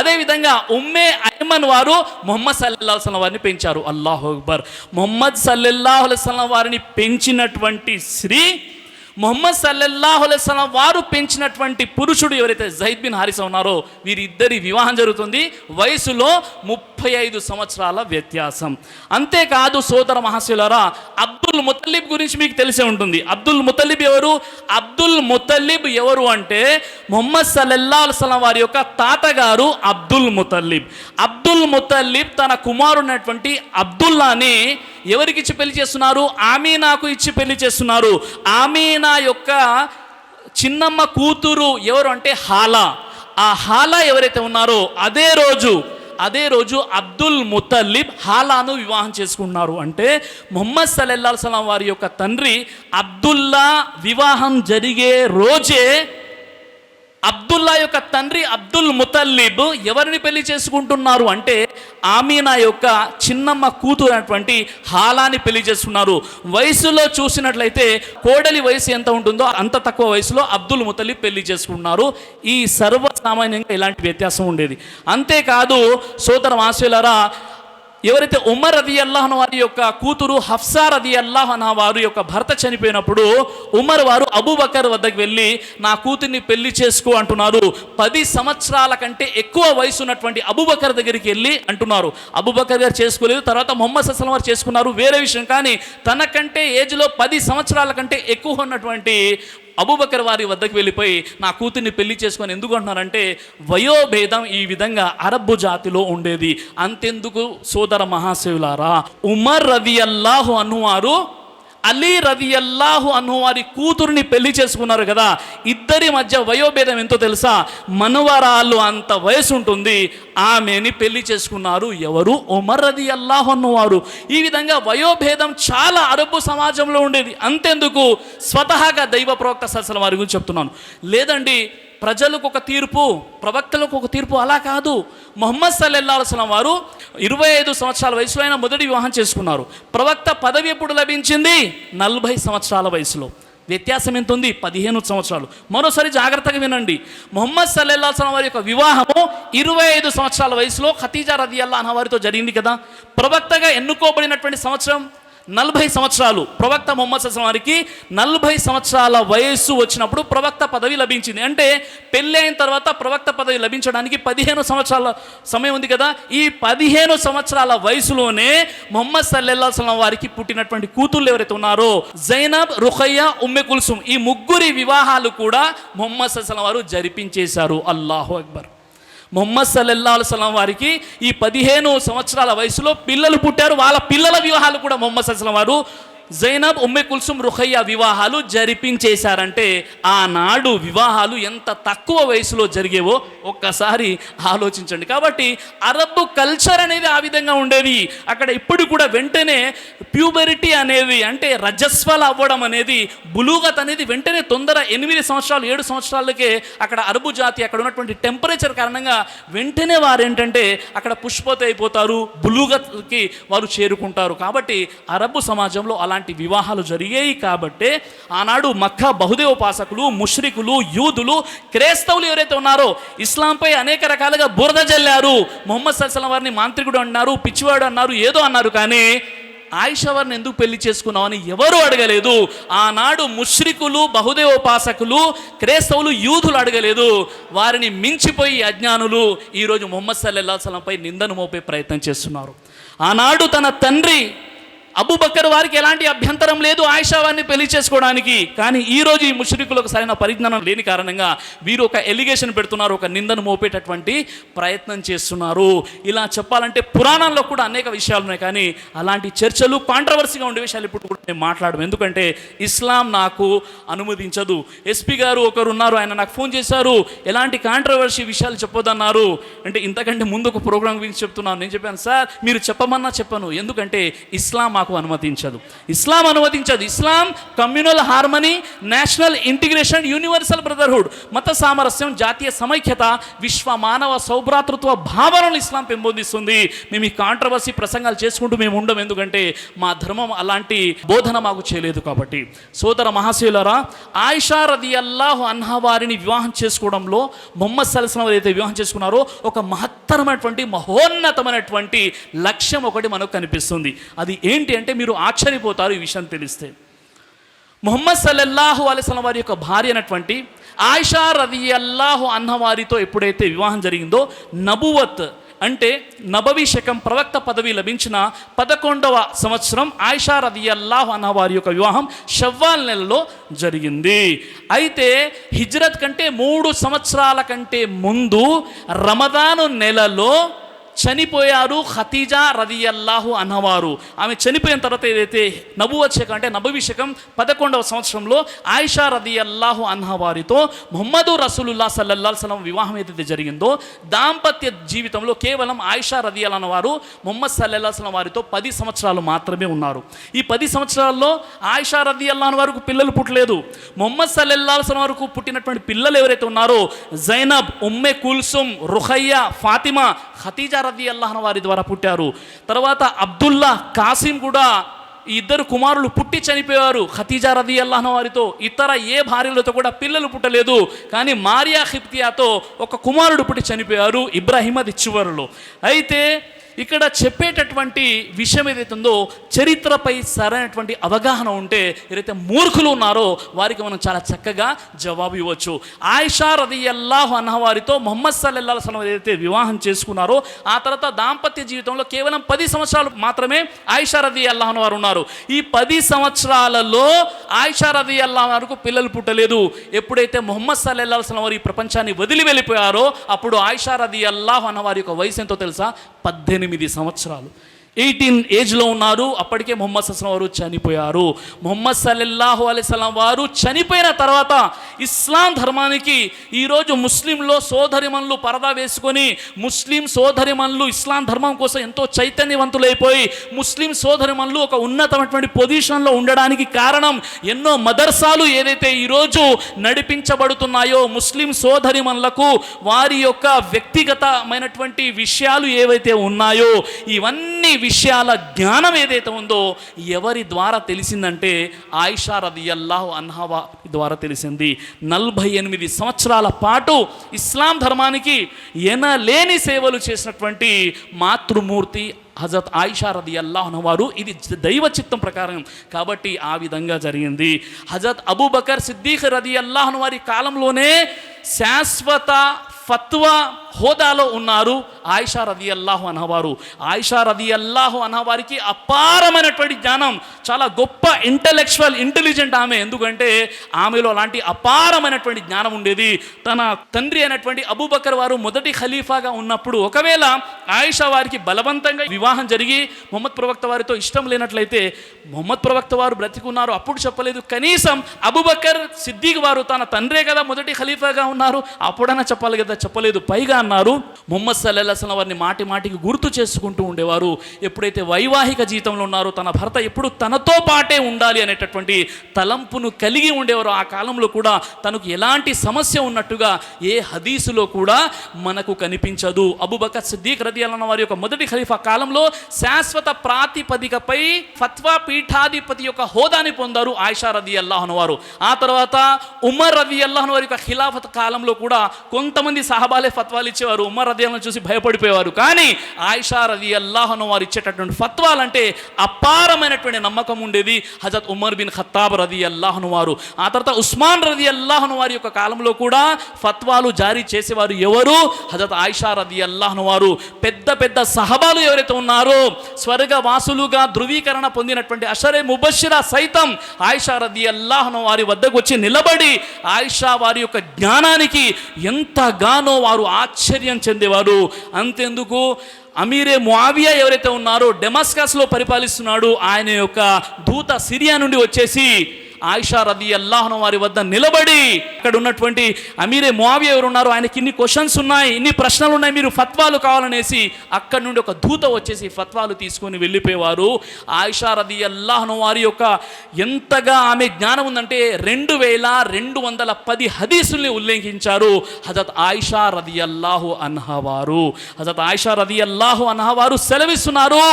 అదేవిధంగా ఉమ్మే ఐమన్ వారు ముహమ్మద్ సల్లల్లాహు అలైహి వసల్లం వారిని పెంచారు. అల్లాహు అక్బర్. ముహమ్మద్ సల్లల్లాహు అలైహి వసల్లం వారిని పెంచినటువంటి స్త్రీ, ముహమ్మద్ సల్లల్లాహు అలైహి వసల్లం వారు పెంచినటువంటి పురుషుడు ఎవరైతే జైద్ బిన్ హారిసా ఉన్నారో వీరిద్దరి వివాహం జరుగుతుంది. వయసులో 35 సంవత్సరాల వ్యత్యాసం. అంతేకాదు సోదర మహాశయులారా, అబ్దుల్ ముతల్లిబ్ గురించి మీకు తెలిసే ఉంటుంది. అబ్దుల్ ముతల్లిబ్ ఎవరు? అబ్దుల్ ముతల్లిబ్ ఎవరు అంటే ముహమ్మద్ సల్లల్లాహు అలైహి వసల్లం వారి యొక్క తాతగారు అబ్దుల్ ముతల్లిబ్. అబ్దుల్ ముతల్లిబ్ తన కుమారుడైనటువంటి అబ్దుల్లాని ఎవరికి ఇచ్చి పెళ్లి చేస్తున్నారు? ఆమీనాకు ఇచ్చి పెళ్లి చేస్తున్నారు. ఆమీనా యొక్క చిన్నమ్మ కూతురు ఎవరు అంటే హాలా. ఆ హాలా ఎవరైతే ఉన్నారో అదే రోజు అబ్దుల్ ముతల్లిబ్ హాలాను వివాహం చేసుకున్నారు. అంటే ముహమ్మద్ సల్లల్లాహు అలైహి వసల్లం వారి యొక్క తండ్రి అబ్దుల్లా వివాహం జరిగే రోజే అబ్దుల్లా యొక్క తండ్రి అబ్దుల్ ముతల్లిబ్ ఎవరిని పెళ్లి చేసుకుంటున్నారు అంటే ఆమీనా యొక్క చిన్నమ్మ కూతురు అయినటువంటి హాలాని పెళ్లి చేసుకున్నారు. వయసులో చూసినట్లయితే కోడలి వయసు ఎంత ఉంటుందో అంత తక్కువ వయసులో అబ్దుల్ ముతల్లిబ్ పెళ్లి చేసుకున్నారు. ఈ సర్వసామాన్యంగా ఇలాంటి వ్యత్యాసం ఉండేది. అంతేకాదు సోదర మహాశయులారా, ఎవరైతే ఉమర్ రదియల్లాహు అన్హు వారి యొక్క కూతురు హఫ్సా రదియల్లాహు అన్హా వారి యొక్క భర్త చనిపోయినప్పుడు ఉమర్ వారు అబూబకర్ వద్దకు వెళ్ళి నా కూతుర్ని పెళ్లి చేసుకో అంటున్నారు. 10 సంవత్సరాల కంటే ఎక్కువ వయసు ఉన్నటువంటి అబూబకర్ దగ్గరికి వెళ్ళి అంటున్నారు. అబూబకర్ గారు చేసుకోలేదు, తర్వాత ముహమ్మద్ సల్లల్లాహు అలైహి వసల్లం వారు చేసుకున్నారు, వేరే విషయం. కానీ తనకంటే ఏజ్లో 10 సంవత్సరాల కంటే ఎక్కువ ఉన్నటువంటి అబూబకర్ వారి వద్దకు వెళ్ళిపోయి నా కూతుర్ని పెళ్లి చేసుకొని ఎందుకు అంటున్నారంటే వయోభేదం ఈ విధంగా అరబ్బు జాతిలో ఉండేది. అంతెందుకు సోదర మహాశయులారా, ఉమర్ రదియల్లాహు అన్హు వారు అలీ రదియల్లాహు అన్హు వారి కూతురుని పెళ్లి చేసుకున్నారు కదా. ఇద్దరి మధ్య వయోభేదం ఎంతో తెలుసా? మనవరాలు అంత వయసు ఉంటుంది, ఆమెని పెళ్లి చేసుకున్నారు. ఎవరు? ఉమర్ రదియల్లాహు అన్హు వారు. ఈ విధంగా వయోభేదం చాలా అరబ్బు సమాజంలో ఉండేది. అంతెందుకు స్వతహాగా దైవ ప్రవక్త సల్లల్లాహు అలైహి వసల్లం వారి గురించి చెప్తున్నాను. లేదండి ప్రజలకు ఒక తీర్పు, ప్రవక్తలకు ఒక తీర్పు, అలా కాదు. ముహమ్మద్ సల్లల్లాహు అలైహి వసల్లం వారు 25 సంవత్సరాల వయసులో ఆయన మొదటి వివాహం చేసుకున్నారు. ప్రవక్త పదవి ఎప్పుడు లభించింది? 40 సంవత్సరాల వయసులో. వ్యత్యాసం ఎంత ఉంది? 15 సంవత్సరాలు. మరోసారి జాగ్రత్తగా వినండి. ముహమ్మద్ సల్లల్లాహు అలైహి వసల్లం వారి యొక్క వివాహము 25 సంవత్సరాల వయసులో ఖదీజా రదియల్లాహు అన్హా వారితో జరిగింది కదా. ప్రవక్తగా ఎన్నుకోబడినటువంటి సంవత్సరం 40 సంవత్సరాలు. ప్రవక్త ముహమ్మద్ సల్లల్లాహు అలైహి వసల్లం వారికి 40 సంవత్సరాల వయస్సు వచ్చినప్పుడు ప్రవక్త పదవి లభించింది. అంటే పెళ్ళి అయిన తర్వాత ప్రవక్త పదవి లభించడానికి 15 సంవత్సరాల సమయం ఉంది కదా. ఈ 15 సంవత్సరాల వయసులోనే ముహమ్మద్ సల్లల్లాహు అలైహి వసల్లం వారికి పుట్టినటువంటి కూతుళ్ళు ఎవరైతే ఉన్నారో జైనబ్, రుఖయ్య, ఉమ్మె కుల్సుమ్, ఈ ముగ్గురి వివాహాలు కూడా ముహమ్మద్ సల్లల్లాహు అలైహి వసల్లం వారు జరిపించేశారు. అల్లాహు అక్బర్. ముహమ్మద్ సల్లల్లాహు అలైహి వసల్లం వారికి ఈ 15 సంవత్సరాల వయసులో పిల్లలు పుట్టారు. వాళ్ళ పిల్లల వివాహాలు కూడా ముహమ్మద్ సల్లల్లాహు అలైహి వసల్లం వారు జైనబ్, ఉమ్మె కుల్సుమ్, రుఖయ్య వివాహాలు జరిపించేశారంటే ఆనాడు వివాహాలు ఎంత తక్కువ వయసులో జరిగేవో ఒక్కసారి ఆలోచించండి. కాబట్టి అరబ్బు కల్చర్ అనేది ఆ విధంగా ఉండేది. అక్కడ ఇప్పుడు కూడా వెంటనే ప్యూబరిటీ అనేది అంటే రజస్వల అవ్వడం అనేది, బులూగత్ అనేది వెంటనే తొందర 8 సంవత్సరాలు 7 సంవత్సరాలకే అక్కడ అరబ్బు జాతి అక్కడ ఉన్నటువంటి టెంపరేచర్ కారణంగా వెంటనే వారు ఏంటంటే అక్కడ పుష్పత అయిపోతారు, బులూగత్కి వారు చేరుకుంటారు. కాబట్టి అరబ్బు సమాజంలో అలాంటి వివాహాలు జరిగాయి. కాబట్టి ఆనాడు మక్కా బహుదేవోపాసకులు, ముష్రికులు, యూదులు, క్రైస్తవులు ఎవరైతే ఉన్నారో ఇస్లాంపై అనేక రకాలుగా బురద జల్లారు. ముహమ్మద్ సల్లల్లాహు అలైహి వసల్లం వారిని మాంత్రికుడు అన్నారు, పిచ్చివాడు అన్నారు, ఏదో అన్నారు. కానీ ఆయిషా వారిని ఎందుకు పెళ్లి చేసుకున్నావు అని ఎవరు అడగలేదు. ఆనాడు ముష్రికులు, బహుదేవోపాసకులు, క్రైస్తవులు, యూదులు అడగలేదు. వారిని మించిపోయి అజ్ఞానులు ఈరోజు ముహమ్మద్ సల్లల్లాహు అలైహి వసల్లం పై నిందను మోపే ప్రయత్నం చేస్తున్నారు. ఆనాడు తన తండ్రి అబూబకర్ వారికి ఎలాంటి అభ్యంతరం లేదు ఆయిషా వారిని పెళ్లి చేసుకోవడానికి. కానీ ఈరోజు ఈ ముష్రికులకు సరైన పరిజ్ఞానం లేని కారణంగా వీరు ఒక ఎలిగేషన్ పెడుతున్నారు, ఒక నిందను మోపేటటువంటి ప్రయత్నం చేస్తున్నారు. ఇలా చెప్పాలంటే పురాణాల్లో కూడా అనేక విషయాలు ఉన్నాయి, కానీ అలాంటి చర్చలు, కాంట్రవర్సీగా ఉండే విషయాలు ఇప్పుడు కూడా నేను మాట్లాడము. ఎందుకంటే ఇస్లాం నాకు అనుమతించదు. ఎస్పీ గారు ఒకరు ఉన్నారు, ఆయన నాకు ఫోన్ చేశారు, ఎలాంటి కాంట్రవర్సీ విషయాలు చెప్పొద్దన్నారు. అంటే ఇంతకంటే ముందు ఒక ప్రోగ్రామ్ గురించి చెప్తున్నాను. నేను చెప్పాను, సార్ మీరు చెప్పమన్నా చెప్పను, ఎందుకంటే ఇస్లాం మాకు అనుమతించదు. ఇస్లాం అనుమతించదు. Islam communal harmony, national integration, universal brotherhood, మత సామరస్యం, జాతీయ సమైక్యత, విశ్వ మానవ సౌభ్రాతృత్వ భావనలు ఇస్లాం పెంపొందిస్తుంది. మేము ఈ కాంట్రవర్సీ ప్రసంగాలు చేసుకుంటూ మేము ఉండం, ఎందుకంటే మా ధర్మం అలాంటి బోధన మాకు చేయలేదు కాబట్టి. సోదర మహాశయులారా, ఆయిషా రదియల్లాహు అన్హా వారిని వివాహం చేసుకోవడంలో ముహమ్మద్ సల్లల్లాహు అలైహి వసల్లం ఏదైతే వివాహం చేసుకున్నారో ఒక మహత్తరమైనటువంటి, మహోన్నతమైనటువంటి లక్ష్యం ఒకటి మనకు కనిపిస్తుంది. అది ఏంటి అంటే మీరు ఆశ్చర్యపోతారు ఈ విషయం తెలిస్తే. ముహమ్మద్ సల్లల్లాహు అలైహి వసల్లం వారి యొక్క భార్య అయినటువంటి ఆయిషా రదియల్లాహు అన్హా వారితో ఎప్పుడైతే వివాహం జరిగిందో, నబువత్ అంటే నబవీ శకం, ప్రవక్త పదవి లభించిన 11వ సంవత్సరం ఆయిషా రదియల్లాహు అన్హా వారి యొక్క వివాహం షవ్వాల్ నెలలో జరిగింది. అయితే హిజ్రత్ కంటే 3 సంవత్సరాల కంటే ముందు రమదాను నెలలో చనిపోయారు ఖతీజా రదియల్లాహు అన్హా వారు. ఆమె చనిపోయిన తర్వాత ఏదైతే నబువత్ శకం అంటే నబవీ శకం 11వ సంవత్సరంలో ఆయిషా రదియల్లాహు అన్హా వారితో ముహమ్మదు రసూలుల్లాహ్ సల్లల్లాహు అలైహి వసల్లం వివాహం ఏదైతే జరిగిందో, దాంపత్య జీవితంలో కేవలం ఆయిషా రదియల్లాహు అన్హా వారు ముహమ్మద్ సల్లల్లాహు అలైహి వసల్లం వారితో 10 సంవత్సరాలు మాత్రమే ఉన్నారు. ఈ 10 సంవత్సరాల్లో ఆయిషా రదియల్లాహు అన్హా వారికి పిల్లలు పుట్టలేదు. ముహమ్మద్ సల్లల్లాహు అలైహి వసల్లం వారికి పుట్టినటువంటి పిల్లలు ఎవరైతే ఉన్నారో, జైనబ్, ఉమ్మె కుల్సుమ్, రుఖయ్య, ఫాతిమా, ఖతీజా రదియల్లాహు అన్హా వారి ద్వారా పుట్టారు. తర్వాత అబ్దుల్లా, కాసిం కూడా ఈ ఇద్దరు కుమారులు పుట్టి చనిపోయారు ఖతీజా రదియల్లాహు అన్హా వారితో. ఇతర ఏ భార్యలతో కూడా పిల్లలు పుట్టలేదు. కానీ మారియా ఖిబ్తియాతో ఒక కుమారుడు పుట్టి చనిపోయారు, ఇబ్రాహిం, అది చివరిలో. అయితే ఇక్కడ చెప్పేటటువంటి విషయం ఏదైతే ఉందో, చరిత్రపై సరైనటువంటి అవగాహన ఉంటే ఏదైతే మూర్ఖులు ఉన్నారో వారికి మనం చాలా చక్కగా జవాబు ఇవ్వచ్చు. ఆయిషా రదియల్లాహు అన్హా వారితో ముహమ్మద్ సల్లల్లాహు అలైహి వసల్లం ఏదైతే వివాహం చేసుకున్నారో, ఆ తర్వాత దాంపత్య జీవితంలో కేవలం 10 సంవత్సరాలు మాత్రమే ఆయిషా రదియల్లాహు అన్హా వారు ఉన్నారు. ఈ 10 సంవత్సరాలలో ఆయిషా రదియల్లాహు అన్హాకు పిల్లలు పుట్టలేదు. ఎప్పుడైతే ముహమ్మద్ సల్లల్లాహు అలైహి వసల్లం వారు ఈ ప్రపంచాన్ని వదిలి వెళ్ళిపోయారో, అప్పుడు ఆయిషా రదియల్లాహు అన్హా వారి యొక్క వయసు ఎంతో తెలుసా? 18 సంవత్సరాలు. 18 ఏజ్లో ఉన్నారు. అప్పటికే ముహమ్మద్ సల్లల్లాహు అలైహి వసల్లం వారు చనిపోయారు. ముహమ్మద్ సల్లల్లాహు అలైహి వసల్లం వారు చనిపోయిన తర్వాత ఇస్లాం ధర్మానికి ఈరోజు ముస్లింలో సోదరిమణులు పరదా వేసుకొని, ముస్లిం సోదరిమణులు ఇస్లాం ధర్మం కోసం ఎంతో చైతన్యవంతులైపోయి, ముస్లిం సోదరిమణులు ఒక ఉన్నతమైనటువంటి పొజిషన్లో ఉండడానికి కారణం ఎన్నో మదర్సాలు ఏదైతే ఈరోజు నడిపించబడుతున్నాయో, ముస్లిం సోదరిమణులకు వారి యొక్క వ్యక్తిగతమైనటువంటి విషయాలు ఏవైతే ఉన్నాయో, ఇవన్నీ విషయాల జ్ఞానం ఏదైతే ఉందో ఎవరి ద్వారా తెలిసిందంటే ఆయిషా రదియల్లాహు అన్హా ద్వారా తెలిసింది. 48 సంవత్సరాల పాటు ఇస్లాం ధర్మానికి ఎనలేని సేవలు చేసినటువంటి మాతృమూర్తి హజరత్ ఆయిషా రదియల్లాహు అన్హా వారు. ఇది దైవ చిత్తం ప్రకారం కాబట్టి ఆ విధంగా జరిగింది. హజరత్ అబూబకర్ సిద్దీక్ రదియల్లాహు అన్హు వారి కాలంలోనే శాశ్వత ఫత్వా హోదాలో ఉన్నారు ఆయిషా రదియల్లాహు అన్హా వారు. ఆయిషా రదియల్లాహు అన్హా వారికి అపారమైనటువంటి జ్ఞానం, చాలా గొప్ప ఇంటెలిజెంట్ ఆమె. ఎందుకంటే ఆమెలో అలాంటి అపారమైనటువంటి జ్ఞానం ఉండేది. తన తండ్రి అయినటువంటి అబూబకర్ వారు మొదటి ఖలీఫాగా ఉన్నప్పుడు ఒకవేళ ఆయిషా వారికి బలవంతంగా వివాహం జరిగి ముహమ్మద్ ప్రవక్త వారితో ఇష్టం లేనట్లయితే, ముహమ్మద్ ప్రవక్త వారు బ్రతికున్నారు అప్పుడు చెప్పలేదు, కనీసం అబూబకర్ సిద్దీక్ వారు తన తండ్రే కదా మొదటి ఖలీఫాగా ఉన్నారు అప్పుడైనా చెప్పాలి కదా, చెప్పలేదు. పైగా అన్నారు ముహమ్మద్ సల్లల్లాహు అలైహి వసల్లం వారిని మాటి మాటికి గుర్తు చేసుకుంటూ ఉండేవారు. ఎప్పుడైతే వైవాహిక జీవితంలో ఉన్నారో తన భర్త ఎప్పుడు తనతో పాటే ఉండాలి అనేటటువంటి తలంపును కలిగి ఉండేవారు. ఆ కాలంలో కూడా తనకు ఎలాంటి సమస్య ఉన్నట్టుగా ఏ హదీసులో కూడా మనకు కనిపించదు. అబూబకర్ సిద్దీక్ రదియల్లాహు అన్హు వారి యొక్క మొదటి ఖలీఫా కాలంలో శాశ్వత ప్రాతిపదికపై ఫత్వా పీఠాధిపతి యొక్క హోదాని పొందారు ఆయిషా రదియల్లాహు అన్హా వారు. ఆ తర్వాత ఉమర్ రదియల్లాహు అన్హు వారి యొక్క ఖిలాఫత్ కాలంలో కూడా కొంతమంది సహాబాలే ఫత్వాలు ఇచ్చేవారు. ఉమర్ రదియల్లాహు అన్హు చూసి భయపడిపోయేవారు. కానీ ఆయిషా రదియల్లాహు అన్హా వారు ఇచ్చేటటువంటి ఫత్వాలంటే అపారమైనటువంటి నమ్మకం ఉండేది. హజరత్ ఉమర్ బిన్ ఖత్తాబ్ రదియల్లాహు అన్హు వారు, ఆ తర్వాత ఉస్మాన్ రదియల్లాహు అన్హు వారి యొక్క కాలంలో కూడా ఫత్వాలు జారీ చేసేవారు ఎవరు? హజరత్ ఆయిషా రదియల్లాహు అన్హా వారు. పెద్ద పెద్ద సహబాలు ఎవరైతే ఉన్నారో, స్వర్గవాసులుగా ధృవీకరణ పొందినటువంటి అషరే ముబషిరా సైతం ఆయిషా రదియల్లాహు అన్హా వారి వద్దకు వచ్చి నిలబడి ఆయిషా వారి యొక్క జ్ఞానానికి ఎంతగానో వారు ఆశ్చర్యం చెందేవారు. అంతెందుకు, అమీరే ముఆవియా ఎవరైతే ఉన్నారో, డెమస్కస్లో పరిపాలిస్తున్నాడు, ఆయన యొక్క దూత సిరియా నుండి వచ్చేసి ఆయిషా రదియల్లాహు అన్హా వారి వద్ద నిలబడి, ఇక్కడ ఉన్నటువంటి అమీరే ముఆవియా ఎవరు ఉన్నారో ఆయనకి ఇన్ని క్వశ్చన్స్ ఉన్నాయి, ఇన్ని ప్రశ్నలు ఉన్నాయి, మీరు ఫత్వాలు కావాలనేసి అక్కడ నుండి ఒక దూత వచ్చేసి ఫత్వాలు తీసుకొని వెళ్ళిపోయేవారు. ఆయిషా రదియల్లాహు అన్హా వారి యొక్క ఎంతగా ఆమె జ్ఞానం ఉందంటే 2210 హదీసుల్ని ఉల్లంఘించారు హజరత్ ఆయిషా రదియల్లాహు అన్హా వారు. హజరత్ ఆయిషా రదియల్లాహు అన్హా వారు సెలవిస్తున్నారు,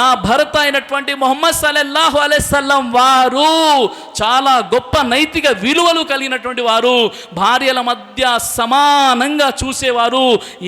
నా భర్త అయినటువంటి ముహమ్మద్ సల్లల్లాహు అలైహి వసల్లం వారు చాలా గొప్ప నైతిక విలువలు కలిగినటువంటి వారు, భార్యల మధ్య సమానంగా చూసేవారు,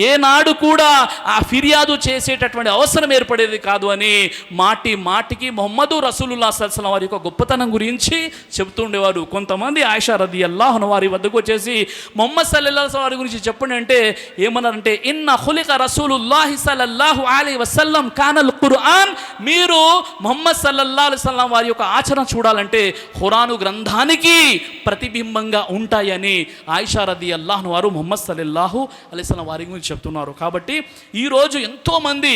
ఏనాడు కూడా ఆ ఫిర్యాదు చేసేటటువంటి అవసరం ఏర్పడేది కాదు అని మాటి మాటికి ముహమ్మదు రసూలుల్లాహి సల్లల్లాహు అలైహి వసల్లం వారి యొక్క గొప్పతనం గురించి చెబుతుండేవారు. కొంతమంది ఆయిషా రదియల్లాహు అన్హా వారి వద్దకు వచ్చేసి ముహమ్మద్ సల్లల్లాహు అలైహి వసల్లం వారి గురించి చెప్పండి అంటే ఏమన్నారంటే, ఇన్న ఖులిక రసూలుల్లాహి సల్లల్లాహు అలైహి వసల్లం కానల్ ఖుర్ఆన్, మీరు ముహమ్మద్ సల్లల్లాహు అలైహి వసల్లం వారి యొక్క ఆచరణ చూడాలంటే ఖురాను గ్రంథానికి ప్రతిబింబంగా ఉంటాయని ఆయిషా రదియల్లాహు అన్హా వారు ముహమ్మద్ సల్లల్లాహు అలైహి వసల్లం వారి గురించి చెప్తున్నారు. కాబట్టి ఈరోజు ఎంతోమంది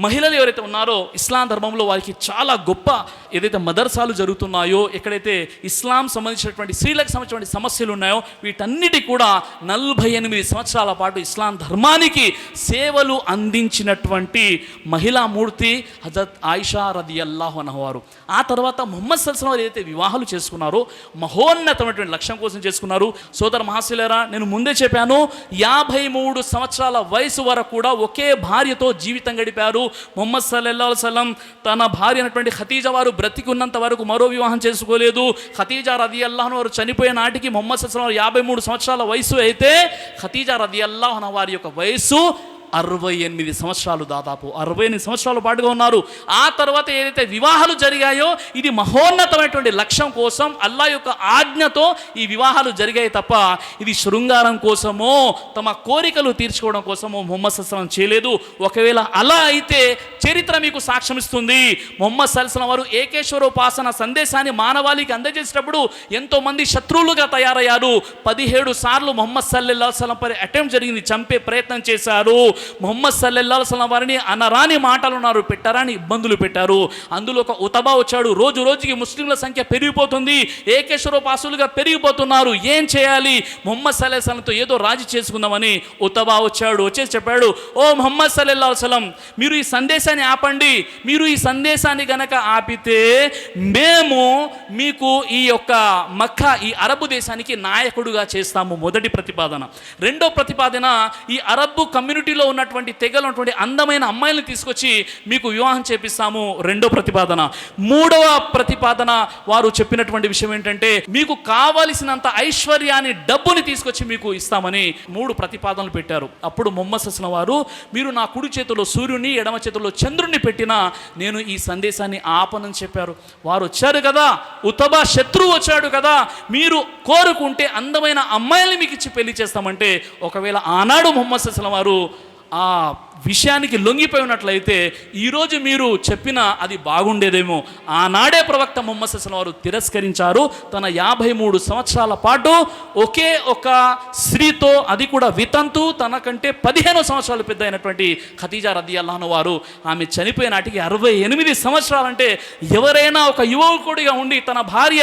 మహిళలు ఎవరైతే ఉన్నారో ఇస్లాం ధర్మంలో వారికి చాలా గొప్ప ఏదైతే మదర్సాలు జరుగుతున్నాయో, ఎక్కడైతే ఇస్లాం సంబంధించినటువంటి స్త్రీలకు సంబంధించినటువంటి సమస్యలు ఉన్నాయో, వీటన్నిటి కూడా 48 సంవత్సరాల పాటు ఇస్లాం ధర్మానికి సేవలు అందించినటువంటి మహిళా మూర్తి హజరత్ ఆయిషా రదియల్లాహు అన్హా వారు. ఆ తర్వాత ముహమ్మద్ సల్లల్లాహు అలైహి వసల్లం ఏదైతే వివాహాలు చేసుకున్నారో మహోన్నతమైనటువంటి లక్ష్యం కోసం చేసుకున్నారు. సోదర మహాశిలేరా, నేను ముందే చెప్పాను, 53 సంవత్సరాల వయసు వరకు కూడా ఒకే భార్యతో జీవితం గడిపారు. ముహమ్మద్ సల్లల్లాహు అలైహి వసల్లం తన భార్య అయినటువంటి ఖదీజా వారు బ్రతికి ఉన్నంత వరకు మరో వివాహం చేసుకోలేదు. ఖదీజా రదియల్లాహు అన్హా వారు చనిపోయే నాటికి ముహమ్మద్ సల్లల్లాహు అలైహి వసల్లం 53 సంవత్సరాల వయసు అయితే ఖదీజా రదియల్లాహు అన్హా వారి యొక్క వయసు 68 సంవత్సరాలు, దాదాపు 68 సంవత్సరాల పాటుగా ఉన్నారు. ఆ తర్వాత ఏదైతే వివాహాలు జరిగాయో ఇది మహోన్నతమైనటువంటి లక్ష్యం కోసం అల్లాహ్ యొక్క ఆజ్ఞతో ఈ వివాహాలు జరిగాయి తప్ప ఇది శృంగారం కోసమో తమ కోరికలు తీర్చుకోవడం కోసమో ముహమ్మద్ సల్లల్లాహు అలైహి వసల్లం చేయలేదు. ఒకవేళ అలా అయితే చరిత్ర మీకు సాక్ష్యం ఇస్తుంది. ముహమ్మద్ సల్లల్లాహు అలైహి వసల్లం వారు ఏకేశ్వరోపాసన సందేశాన్ని మానవాళికి అందజేసేటప్పుడు ఎంతోమంది శత్రువులుగా తయారయ్యారు. 17 సార్లు ముహమ్మద్ సల్లల్లాహు అలైహి వసల్లం పై అటెంప్ట్ జరిగింది, చంపే ప్రయత్నం చేశారు. ముహమ్మద్ సల్లల్లాహు అలైహి వసల్లం వారిని అనరాని మాటలు ఉన్నారు, పెట్టరాని ఇబ్బందులు పెట్టారు. అందులో ఒక ఉతబా వచ్చాడు. రోజు రోజుకి ముస్లింల సంఖ్య పెరిగిపోతుంది, ఏకేశ్వరోపాసులుగా పెరిగిపోతున్నారు, ఏం చేయాలి? ముహమ్మద్ సల్లల్లాహు అలైహి వసల్లంతో ఏదో రాజీ చేసుకుందామని ఉతబా వచ్చాడు. వచ్చేసి చెప్పాడు, ఓ ముహమ్మద్ సల్లల్లాహు అలైహి వసల్లం, మీరు ఈ సందేశాన్ని ఆపండి. మీరు ఈ సందేశాన్ని గనక ఆపితే మేము మీకు ఈ యొక్క మక్కా, ఈ అరబు దేశానికి నాయకుడుగా చేస్తాము. మొదటి ప్రతిపాదన. రెండో ప్రతిపాదన, ఈ అరబ్ కమ్యూనిటీలో ఉన్నటువంటి తెగలు ఉన్నటువంటి అందమైన అమ్మాయిలను తీసుకొచ్చి మీకు వివాహం చేపిస్తాము. రెండో ప్రతిపాదన. మూడవ ప్రతిపాదన వారు చెప్పినటువంటి విషయం ఏంటంటే, మీకు కావలసినంత ఐశ్వర్యాన్ని, డబ్బుని తీసుకొచ్చి మీకు ఇస్తామని 3 ప్రతిపాదనలు పెట్టారు. అప్పుడు ముహమ్మద్ సల్లల్లాహు అలైహి వసల్లం వారు, మీరు నా కుడి చేతిలో సూర్యుని, ఎడమ చేతిలో చంద్రుని పెట్టినా నేను ఈ సందేశాన్ని ఆపనని చెప్పారు. వారు వచ్చారు కదా, ఉతబా శత్రువు వచ్చాడు కదా, మీరు కోరుకుంటే అందమైన అమ్మాయిల్ని మీకు ఇచ్చి పెళ్లి చేస్తామంటే, ఒకవేళ ఆనాడు ముహమ్మద్ సల్లల్లాహు అలైహి వసల్లం వారు ఆ విషయానికి లొంగిపోయి ఉన్నట్లయితే ఈరోజు మీరు చెప్పిన అది బాగుండేదేమో. ఆనాడే ప్రవక్త ముహమ్మద్ సల్లల్లాహు అలైహి వసల్లం వారు తిరస్కరించారు. తన 53 సంవత్సరాల పాటు ఒకే ఒక స్త్రీతో, అది కూడా వితంతు, తనకంటే 15 సంవత్సరాలు పెద్ద అయినటువంటి ఖదీజా రదియల్లాహు అన్హా వారు, ఆమె చనిపోయే నాటికి 68 సంవత్సరాలంటే ఎవరైనా ఒక యువకుడిగా ఉండి తన భార్య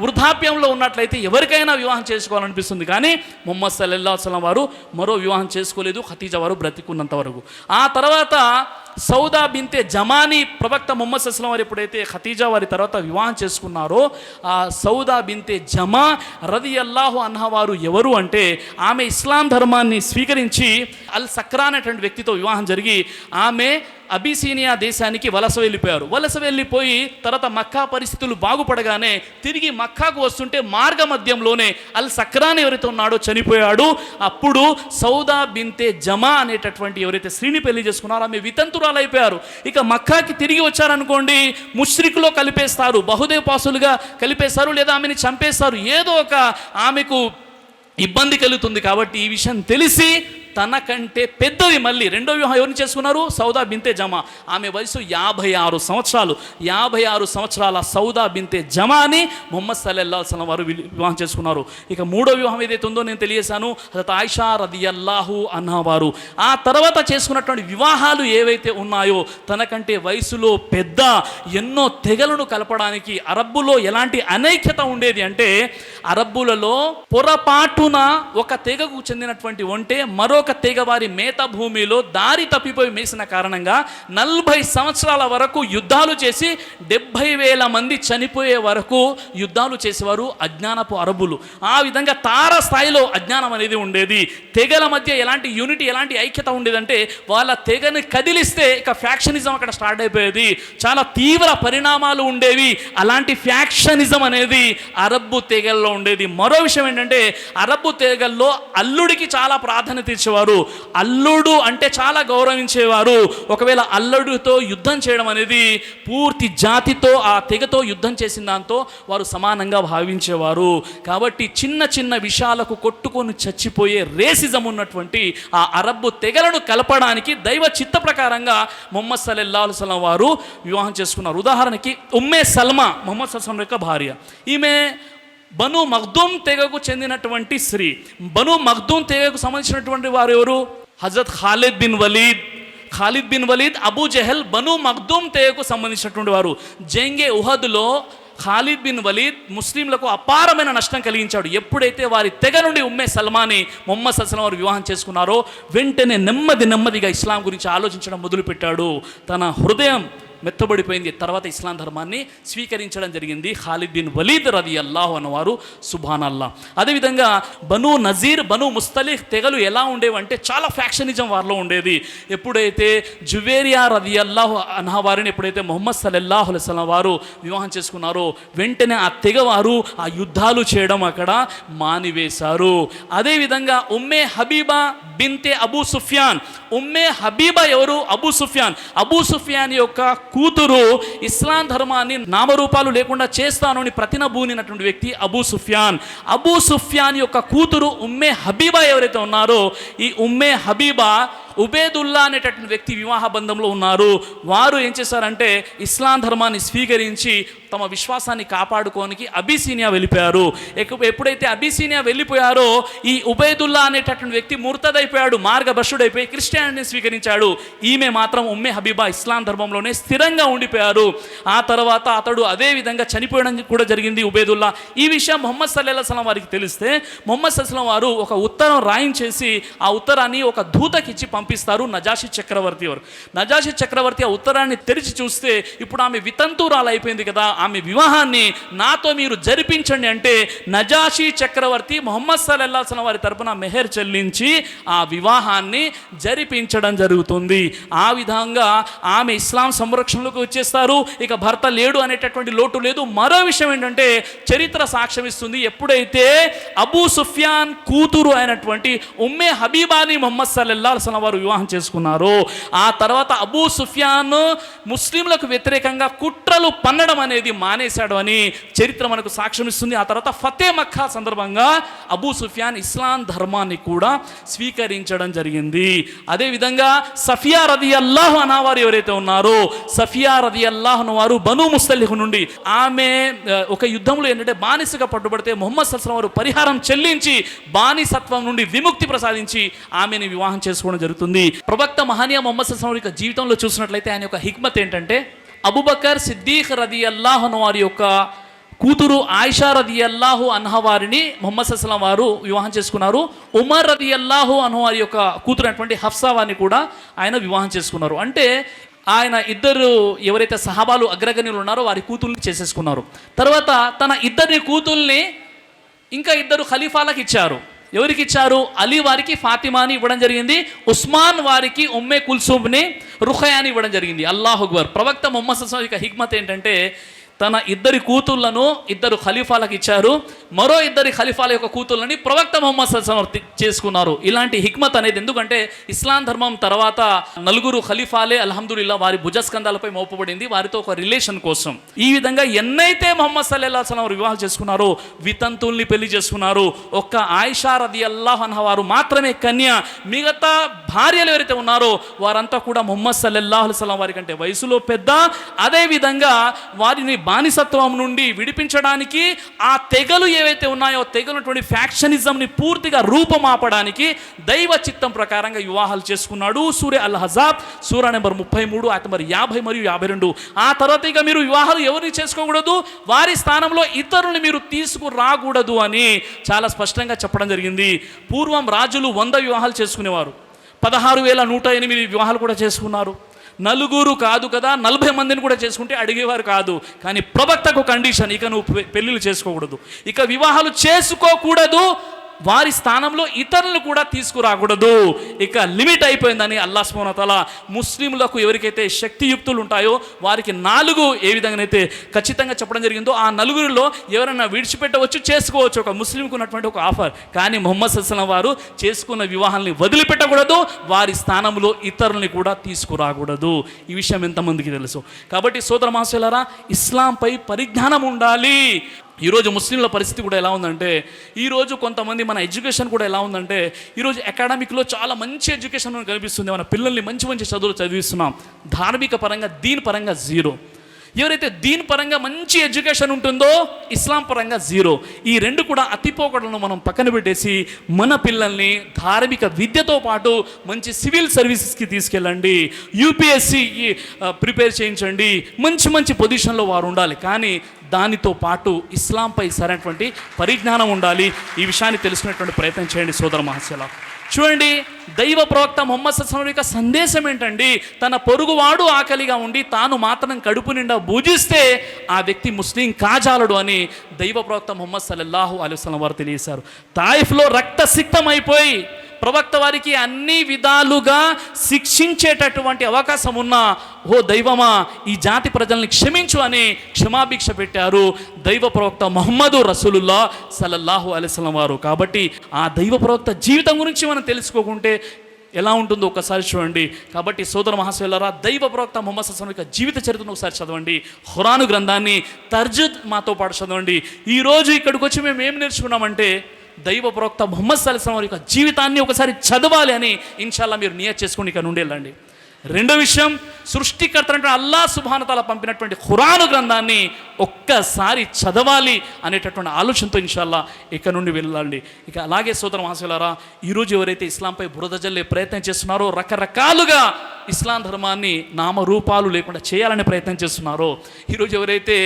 వృద్ధాప్యంలో ఉన్నట్లయితే ఎవరికైనా వివాహం చేసుకోవాలనిపిస్తుంది. కానీ ముహమ్మద్ సల్లల్లాహు అలైహి వసల్లం వారు మరో వివాహం చేసుకోలేదు, ఖదీజా వారు బ్రతికున్నంత వరకు. ఆ తర్వాత సౌదా బింతే జమానీ ప్రవక్త ముహమ్మద్ సల్లల్లాహు అలైహి వసల్లం వారు ఎప్పుడైతే ఖదీజా వారి తర్వాత వివాహం చేసుకున్నారో, ఆ సౌదా బింతే జమా రదియల్లాహు అన్హా వారు ఎవరు అంటే, ఆమె ఇస్లాం ధర్మాన్ని స్వీకరించి అల్ సక్రా అనేటువంటి వ్యక్తితో వివాహం జరిగి ఆమె అబిసీనియా దేశానికి వలస వెళ్ళిపోయారు. వలస వెళ్ళిపోయి తర్వాత మక్కా పరిస్థితులు బాగుపడగానే తిరిగి మక్కాకు వస్తుంటే మార్గ మధ్యంలోనే అల్ సక్రాన్ ఎవరైతే ఉన్నాడో చనిపోయాడు. అప్పుడు సౌదా బింతే జమా అనేటటువంటి ఎవరైతే స్త్రీని పెళ్లి చేసుకున్నారో ఆమె వితంతురాలు అయిపోయారు. ఇక మక్కాకి తిరిగి వచ్చారనుకోండి, ముష్రికులో కలిపేస్తారు, బహుదేవపాసులుగా కలిపేస్తారు, లేదా ఆమెని చంపేస్తారు. ఏదో ఒక ఆమెకు ఇబ్బంది కలుగుతుంది. కాబట్టి ఈ విషయం తెలిసి తనకంటే పెద్దది మళ్ళీ రెండో వివాహం ఎవరిని చేసుకున్నారు? సౌదా బింతే జమా. ఆమె వయసు 56 సంవత్సరాలు. 56 సంవత్సరాల సౌదా బింతే జమాని ముహమ్మద్ సల్లల్లాహు అలైహి వసల్లం వారు వివాహం చేసుకున్నారు. ఇక మూడో వివాహం ఏదైతే ఉందో నేను తెలియజేశాను, హజరత్ ఆయిషా రదియల్లాహు అన్హా వారు. ఆ తర్వాత చేసుకున్నటువంటి వివాహాలు ఏవైతే ఉన్నాయో తనకంటే వయసులో పెద్ద, ఎన్నో తెగలను కలపడానికి అరబ్బులో ఎలాంటి అనైక్యత ఉండేది అంటే, అరబ్బులలో పొరపాటున ఒక తెగకు చెందినటువంటి ఒంటె మరొక తెగ వారి మేత భూమిలో దారి తప్పిపోయి మేసిన కారణంగా 40 సంవత్సరాల వరకు యుద్ధాలు చేసి 70,000 మంది చనిపోయే వరకు యుద్ధాలు చేసేవారు అజ్ఞానపు అరబ్బులు. ఆ విధంగా తార స్థాయిలో అజ్ఞానం అనేది ఉండేది. తెగల మధ్య ఎలాంటి యూనిటీ, ఎలాంటి ఐక్యత ఉండేదంటే, వాళ్ళ తెగని కదిలిస్తే ఇక ఫ్యాక్షనిజం అక్కడ స్టార్ట్ అయిపోయేది. చాలా తీవ్ర పరిణామాలు ఉండేవి. అలాంటి ఫ్యాక్షనిజం అనేది అరబ్బు తెగల్లో ఉండేది. మరో విషయం ఏంటంటే, అరబ్బు తెగల్లో అల్లుడికి చాలా ప్రాధాన్యత ఇచ్చేవారు. అల్లుడు అంటే చాలా గౌరవించేవారు. ఒకవేళ అల్లుడితో యుద్ధం చేయడం అనేది పూర్తి జాతితో, ఆ తెగతో యుద్ధం చేసిన దాంతో వారు సమానంగా భావించేవారు. కాబట్టి చిన్న చిన్న విషయాలకు కొట్టుకొని చచ్చిపోయే రేసిజం ఉన్నటువంటి ఆ అరబ్బు తెగలను కలపడానికి దైవ చిత్త ప్రకారంగా ముహమ్మద్ సల్లల్లాహు అలైహి వసల్లం వారు వివాహం చేసుకున్నారు. ఉదాహరణకి ఉమ్మే సల్మా ముహమ్మద్ సల్లల్లాహు అలైహి వసల్లం యొక్క భార్య. ఈమె బను మగ్దూమ్ తెగకు చెందినటువంటి స్త్రీ. బను మగ్దూమ్ తెగకు సంబంధించినటువంటి వారు ఎవరు? హజరత్ Khalid bin Walid Abu Jahl Banu Makhzum తెగకు సంబంధించినటువంటి వారు. జంగే ఉహద్లో ఖాలిద్ బిన్ వలీద్ ముస్లింలకు అపారమైన నష్టం కలిగించాడు. ఎప్పుడైతే వారి తెగ నుండి ఉమ్మే సల్మాని ముహమ్మద్ సల్లల్లాహు అలైహి వసల్లం వారు వివాహం చేసుకున్నారో వెంటనే నెమ్మదిగా ఇస్లాం గురించి ఆలోచించడం మొదలుపెట్టాడు. తన హృదయం మెత్తబడిపోయింది. తర్వాత ఇస్లాం ధర్మాన్ని స్వీకరించడం జరిగింది ఖాలిద్ బిన్ వలీద్ రదియల్లాహు అన్హు వారు. సుబ్హానల్లా. అదేవిధంగా బను నజీర్, బను ముస్తలిహ్ తెగలు ఎలా ఉండేవంటే చాలా ఫ్యాక్షనిజం వారిలో ఉండేది. ఎప్పుడైతే జువేరియా రదియల్లాహు అన్హా వారిని ఎప్పుడైతే ముహమ్మద్ సల్లల్లాహు అలైహి వసల్లం వారు వివాహం చేసుకున్నారో వెంటనే ఆ తెగవారు ఆ యుద్ధాలు చేయడం అక్కడ మానివేశారు. అదేవిధంగా ఉమ్మే హబీబా బింతే అబూ సుఫ్యాన్. ఉమ్మే హబీబా ఎవరు? అబూ సుఫ్యాన్ యొక్క కూతురు. ఇస్లాం ధర్మాన్ని నామరూపాలు లేకుండా చేస్తాను అని ప్రతినబూనినటువంటి వ్యక్తి అబూ సుఫ్యాన్ యొక్క కూతురు ఉమ్మే హబీబా ఎవరైతే ఉన్నారో, ఈ ఉమ్మే హబీబా ఉబేదుల్లా అనేటటువంటి వ్యక్తి వివాహ బంధంలో ఉన్నారు. వారు ఏం చేశారంటే ఇస్లాం ధర్మాన్ని స్వీకరించి తమ విశ్వాసాన్ని కాపాడుకోనికి అబిసీనియా వెళ్ళిపోయారు. ఎప్పుడైతే అబిసీనియా వెళ్ళిపోయారో ఈ ఉబేదుల్లా అనేటటువంటి వ్యక్తి ముర్తదైపోయాడు, మార్గభ్రష్టుడైపోయి క్రిస్టియానిటీని స్వీకరించాడు. ఈమె మాత్రం ఉమ్మే హబీబా ఇస్లాం ధర్మంలోనే స్థిరంగా ఉండిపోయారు. ఆ తర్వాత అతడు అదే విధంగా చనిపోయడం కూడా జరిగింది ఉబేదుల్లా. ఈ విషయం ముహమ్మద్ సల్లల్లాహు అలైహి వసల్లం వారికి తెలిస్తే ముహమ్మద్ సల్లల్లాహు అలైహి వసల్లం వారు ఒక ఉత్తరం రాయించేసి ఆ ఉత్తరాన్ని ఒక దూతకిచ్చి పంపిస్తారు నజాషి చక్రవర్తి వారు. నజాషి చక్రవర్తి ఆ ఉత్తరాన్ని తెరిచి చూస్తే ఇప్పుడు ఆమె వితంతురాలు అయిపోయింది కదా, ఆమె వివాహాన్ని నాతో మీరు జరిపించండి అంటే నజాషి చక్రవర్తి ముహమ్మద్ సల్లల్లాహు అలైహి వసల్లం వారి తరపున మెహర్ చెల్లించి ఆ వివాహాన్ని జరిపించడం జరుగుతుంది. ఆ విధంగా ఆమె ఇస్లాం సంరక్షణలోకి వచ్చేస్తారు. ఇక భర్త లేడు అనేటటువంటి లోటు లేదు. మరో విషయం ఏంటంటే చరిత్ర సాక్ష్యం ఇస్తుంది, ఎప్పుడైతే అబూ సుఫ్యాన్ కూతురు అయినటువంటి ఉమ్మే హబీబాని ముహమ్మద్ సల్లల్లాహు అలైహి వసల్లం వారు వివాహం చేసుకున్నారు. ఆ తర్వాత అబూ సుఫ్యాన్ ముస్లింలకు వ్యతిరేకంగా కుట్రలు పన్నడం అనేది మానేశాడు అని చరిత్ర మనకు సాక్ష్యం ఇస్తుంది. ఆ తర్వాత ఫతే మక్కా సందర్భంగా అబూ సుఫ్యాన్ ఇస్లాం ధర్మాన్ని కూడా స్వీకరించడం జరిగింది. అదేవిధంగా సఫియా రదియల్లాహు అన్హా వారు ఎవరైతే ఉన్నారో, సఫియా రదియల్లాహు అన్హా వారు బను ముస్తలిహ్ నుండి ఆమె ఒక యుద్ధంలో ఏంటంటే బానిసగా పట్టుబడితే ముహమ్మద్ సల్లల్లాహు అలైహి వసల్లం వారు పరిహారం చెల్లించి బానిసత్వం నుండి విముక్తి ప్రసాదించి ఆమెను వివాహం చేసుకోవడం జరుగుతుంది. ప్రవక్త మహనీయ ముహమ్మద్ సల్లల్లాహు అలైహి వసల్లం జీవితంలో చూసినట్లయితే ఆయన యొక్క హిక్మత్ ఏంటంటే, అబూబకర్ సిద్దీక్ రదియల్లాహు అన్హు వారి యొక్క కూతురు ఆయిషా రదియల్లాహు అన్హా వారిని ముహమ్మద్ సల్లల్లాహు అలైహి వసల్లం వారు వివాహం చేసుకున్నారు. ఉమర్ రదియల్లాహు అన్హు వారి యొక్క కూతురు అయినటువంటి హఫ్సా వారిని కూడా ఆయన వివాహం చేసుకున్నారు. అంటే ఆయన ఇద్దరు ఎవరైతే సహాబాలు అగ్రగణ్యులు ఉన్నారో వారి కూతుర్ని చేసేసుకున్నారు. తర్వాత తన ఇద్దరిని కూతుల్ని ఇంకా ఇద్దరు ఖలీఫాలకు ఇచ్చారు. ఎవరికి ఇచ్చారు? అలీ వారికి ఫాతిమాని ఇవ్వడం జరిగింది, ఉస్మాన్ వారికి ఉమ్మే కుల్సూమ్ని, రుఖయాని ఇవ్వడం జరిగింది. అల్లాహు అక్బర్. ప్రవక్త ముహమ్మద్ సల్లల్లాహు అలైహి వసల్లం యొక్క హిక్మత్ ఏంటంటే తన ఇద్దరి కూతుళ్లను ఇద్దరు ఖలీఫాలకు ఇచ్చారు, మరో ఇద్దరి ఖలీఫాల యొక్క కూతుళ్ళని ప్రవక్త ముహమ్మద్ సల్లల్లాహు అలైహి వసల్లం చేసుకున్నారు. ఇలాంటి హిక్మత్ అనేది ఎందుకంటే ఇస్లాం ధర్మం తర్వాత నలుగురు ఖలీఫాలే అల్హమ్దులిల్లా వారి భుజస్కంధాలపై మోపబడింది, వారితో ఒక రిలేషన్ కోసం. ఈ విధంగా ఎన్నైతే ముహమ్మద్ సల్లల్లాహు అలైహి వసల్లం వివాహాలు చేసుకున్నారో, వితంతుల్ని పెళ్లి చేసుకున్నారు. ఒక్క ఆయిషా రదియల్లాహు అన్హా వారు మాత్రమే కన్య. మిగతా భార్యలు ఎవరైతే ఉన్నారో వారంతా కూడా ముహమ్మద్ సల్లల్లాహు అలైహి వసల్లం వారి కంటే వయసులో పెద్ద. అదేవిధంగా వారిని బానిసత్వం నుండి విడిపించడానికి, ఆ తెగలు ఏవైతే ఉన్నాయో తెగలున్నటువంటి ఫ్యాక్షనిజంని పూర్తిగా రూపమాపడానికి దైవ చిత్తం ప్రకారంగా వివాహాలు చేసుకున్నాడు. సూర్య అల్ హజాబ్ సూరా నెంబర్ 33 ఆయత మరి 50 మరియు 52. ఆ తర్వాత ఇక మీరు వివాహాలు ఎవరిని చేసుకోకూడదు, వారి స్థానంలో ఇతరుల్ని మీరు తీసుకురాకూడదు అని చాలా స్పష్టంగా చెప్పడం జరిగింది. పూర్వం రాజులు 100 వివాహాలు చేసుకునేవారు, 16,108 వివాహాలు కూడా చేసుకున్నారు. నలుగురు కాదు కదా, 40 మందిని కూడా చేసుకుంటే అడిగేవారు కాదు. కానీ ప్రవక్తకు కండిషన్, ఇక నువ్వు పెళ్ళిళ్ళు చేసుకోకూడదు, ఇక వివాహాలు చేసుకోకూడదు, వారి స్థానంలో ఇతరులను కూడా తీసుకురాకూడదు, ఇక లిమిట్ అయిపోయిందని అల్లాహ్ సుబ్హానహు వ తఆలా ముస్లింలకు ఎవరికైతే శక్తియుక్తులు ఉంటాయో వారికి 4 ఏ విధంగానైతే ఖచ్చితంగా చెప్పడం జరిగిందో ఆ 4లో ఎవరైనా విడిచిపెట్టవచ్చు, చేసుకోవచ్చు, ఒక ముస్లింకు ఉన్నటువంటి ఒక ఆఫర్. కానీ ముహమ్మద్ సల్లల్లాహు అలైహి వసల్లం వారు చేసుకున్న వివాహాన్ని వదిలిపెట్టకూడదు, వారి స్థానంలో ఇతరుల్ని కూడా తీసుకురాకూడదు. ఈ విషయం ఎంతమందికి తెలుసు? కాబట్టి సోదర మహాశయులారా, ఇస్లాంపై పరిజ్ఞానం ఉండాలి. ఈరోజు ముస్లింల పరిస్థితి కూడా ఎలా ఉందంటే, ఈరోజు కొంతమంది మన ఎడ్యుకేషన్ కూడా ఎలా ఉందంటే, ఈరోజు అకాడమిక్లో చాలా మంచి ఎడ్యుకేషన్ మనకు కనిపిస్తుంది, మన పిల్లల్ని మంచి మంచి చదువులు చదివిస్తున్నాం, ధార్మిక పరంగా దీని పరంగా జీరో. ఎవరైతే దీని పరంగా మంచి ఎడ్యుకేషన్ ఉంటుందో ఇస్లాం పరంగా జీరో. ఈ రెండు కూడా అతిపోకడలను మనం పక్కన పెట్టేసి మన పిల్లల్ని ధార్మిక విద్యతో పాటు మంచి సివిల్ సర్వీసెస్కి తీసుకెళ్ళండి, యూపీఎస్సి ప్రిపేర్ చేయించండి, మంచి మంచి పొజిషన్లో వారు ఉండాలి. కానీ దానితో పాటు ఇస్లాంపై సరైనటువంటి పరిజ్ఞానం ఉండాలి. ఈ విషయాన్ని తెలుసుకునేటువంటి ప్రయత్నం చేయండి సోదర మహాశయులారా. చూడండి, దైవ ప్రవక్త ముహమ్మద్ సల్లల్లాహు అలైహి వసల్లం యొక్క సందేశం ఏంటండి? తన పొరుగువాడు ఆకలిగా ఉండి తాను మాత్రం కడుపు నిండా భుజిస్తే ఆ వ్యక్తి ముస్లిం కాజాలడు అని దైవ ప్రవక్త ముహమ్మద్ సల్లల్లాహు అలైహి వసల్లం వారు తెలియజేశారు. తాయిఫ్లో రక్తసిక్తమైపోయి ప్రవక్త వారికి అన్ని విధాలుగా శిక్షించేటటువంటి అవకాశం ఉన్నా, ఓ దైవమా ఈ జాతి ప్రజల్ని క్షమించు అని క్షమాభిక్ష పెట్టారు దైవ ప్రవక్త ముహమ్మదు రసూలుల్లాహ్ సల్లల్లాహు అలైహి వసల్లం వారు. కాబట్టి ఆ దైవ ప్రవక్త జీవితం గురించి మనం తెలుసుకోకుంటే ఎలా ఉంటుందో ఒకసారి చూడండి. కాబట్టి సోదర మహాశయులారా, దైవ ప్రవక్త ముహమ్మద్ సల్లల్లాహు అలైహి వసల్లం యొక్క జీవిత చరిత్రను ఒకసారి చదవండి, ఖురాను గ్రంథాన్ని తర్జుద్ మాతో పాటు చదవండి. ఈరోజు ఇక్కడికి వచ్చి మేము ఏం నేర్చుకున్నామంటే, దైవ ప్రవక్త ముహమ్మద్ సల్లల్లాహు అలైహి వసల్లం వారి యొక్క జీవితాన్ని ఒకసారి చదవాలి అని ఇన్షాల్లా మీరు నియత్ చేసుకుని ఇక్కడ నుండి వెళ్ళండి. రెండో విషయం, సృష్టికర్త అల్లాహ్ సుబ్హానహు వ తఆలా పంపినటువంటి ఖురాను గ్రంథాన్ని ఒక్కసారి చదవాలి అనేటటువంటి ఆలోచనతో ఇన్షాల్లా ఇక్కడ నుండి వెళ్ళండి. ఇక అలాగే సోదర మహాశయులారా, ఈరోజు ఎవరైతే ఇస్లాంపై బురద జల్లే ప్రయత్నం చేస్తున్నారో, రకరకాలుగా ఇస్లాం ధర్మాన్ని నామరూపాలు లేకుండా చేయాలనే ప్రయత్నం చేస్తున్నారో, ఈరోజు ఎవరైతే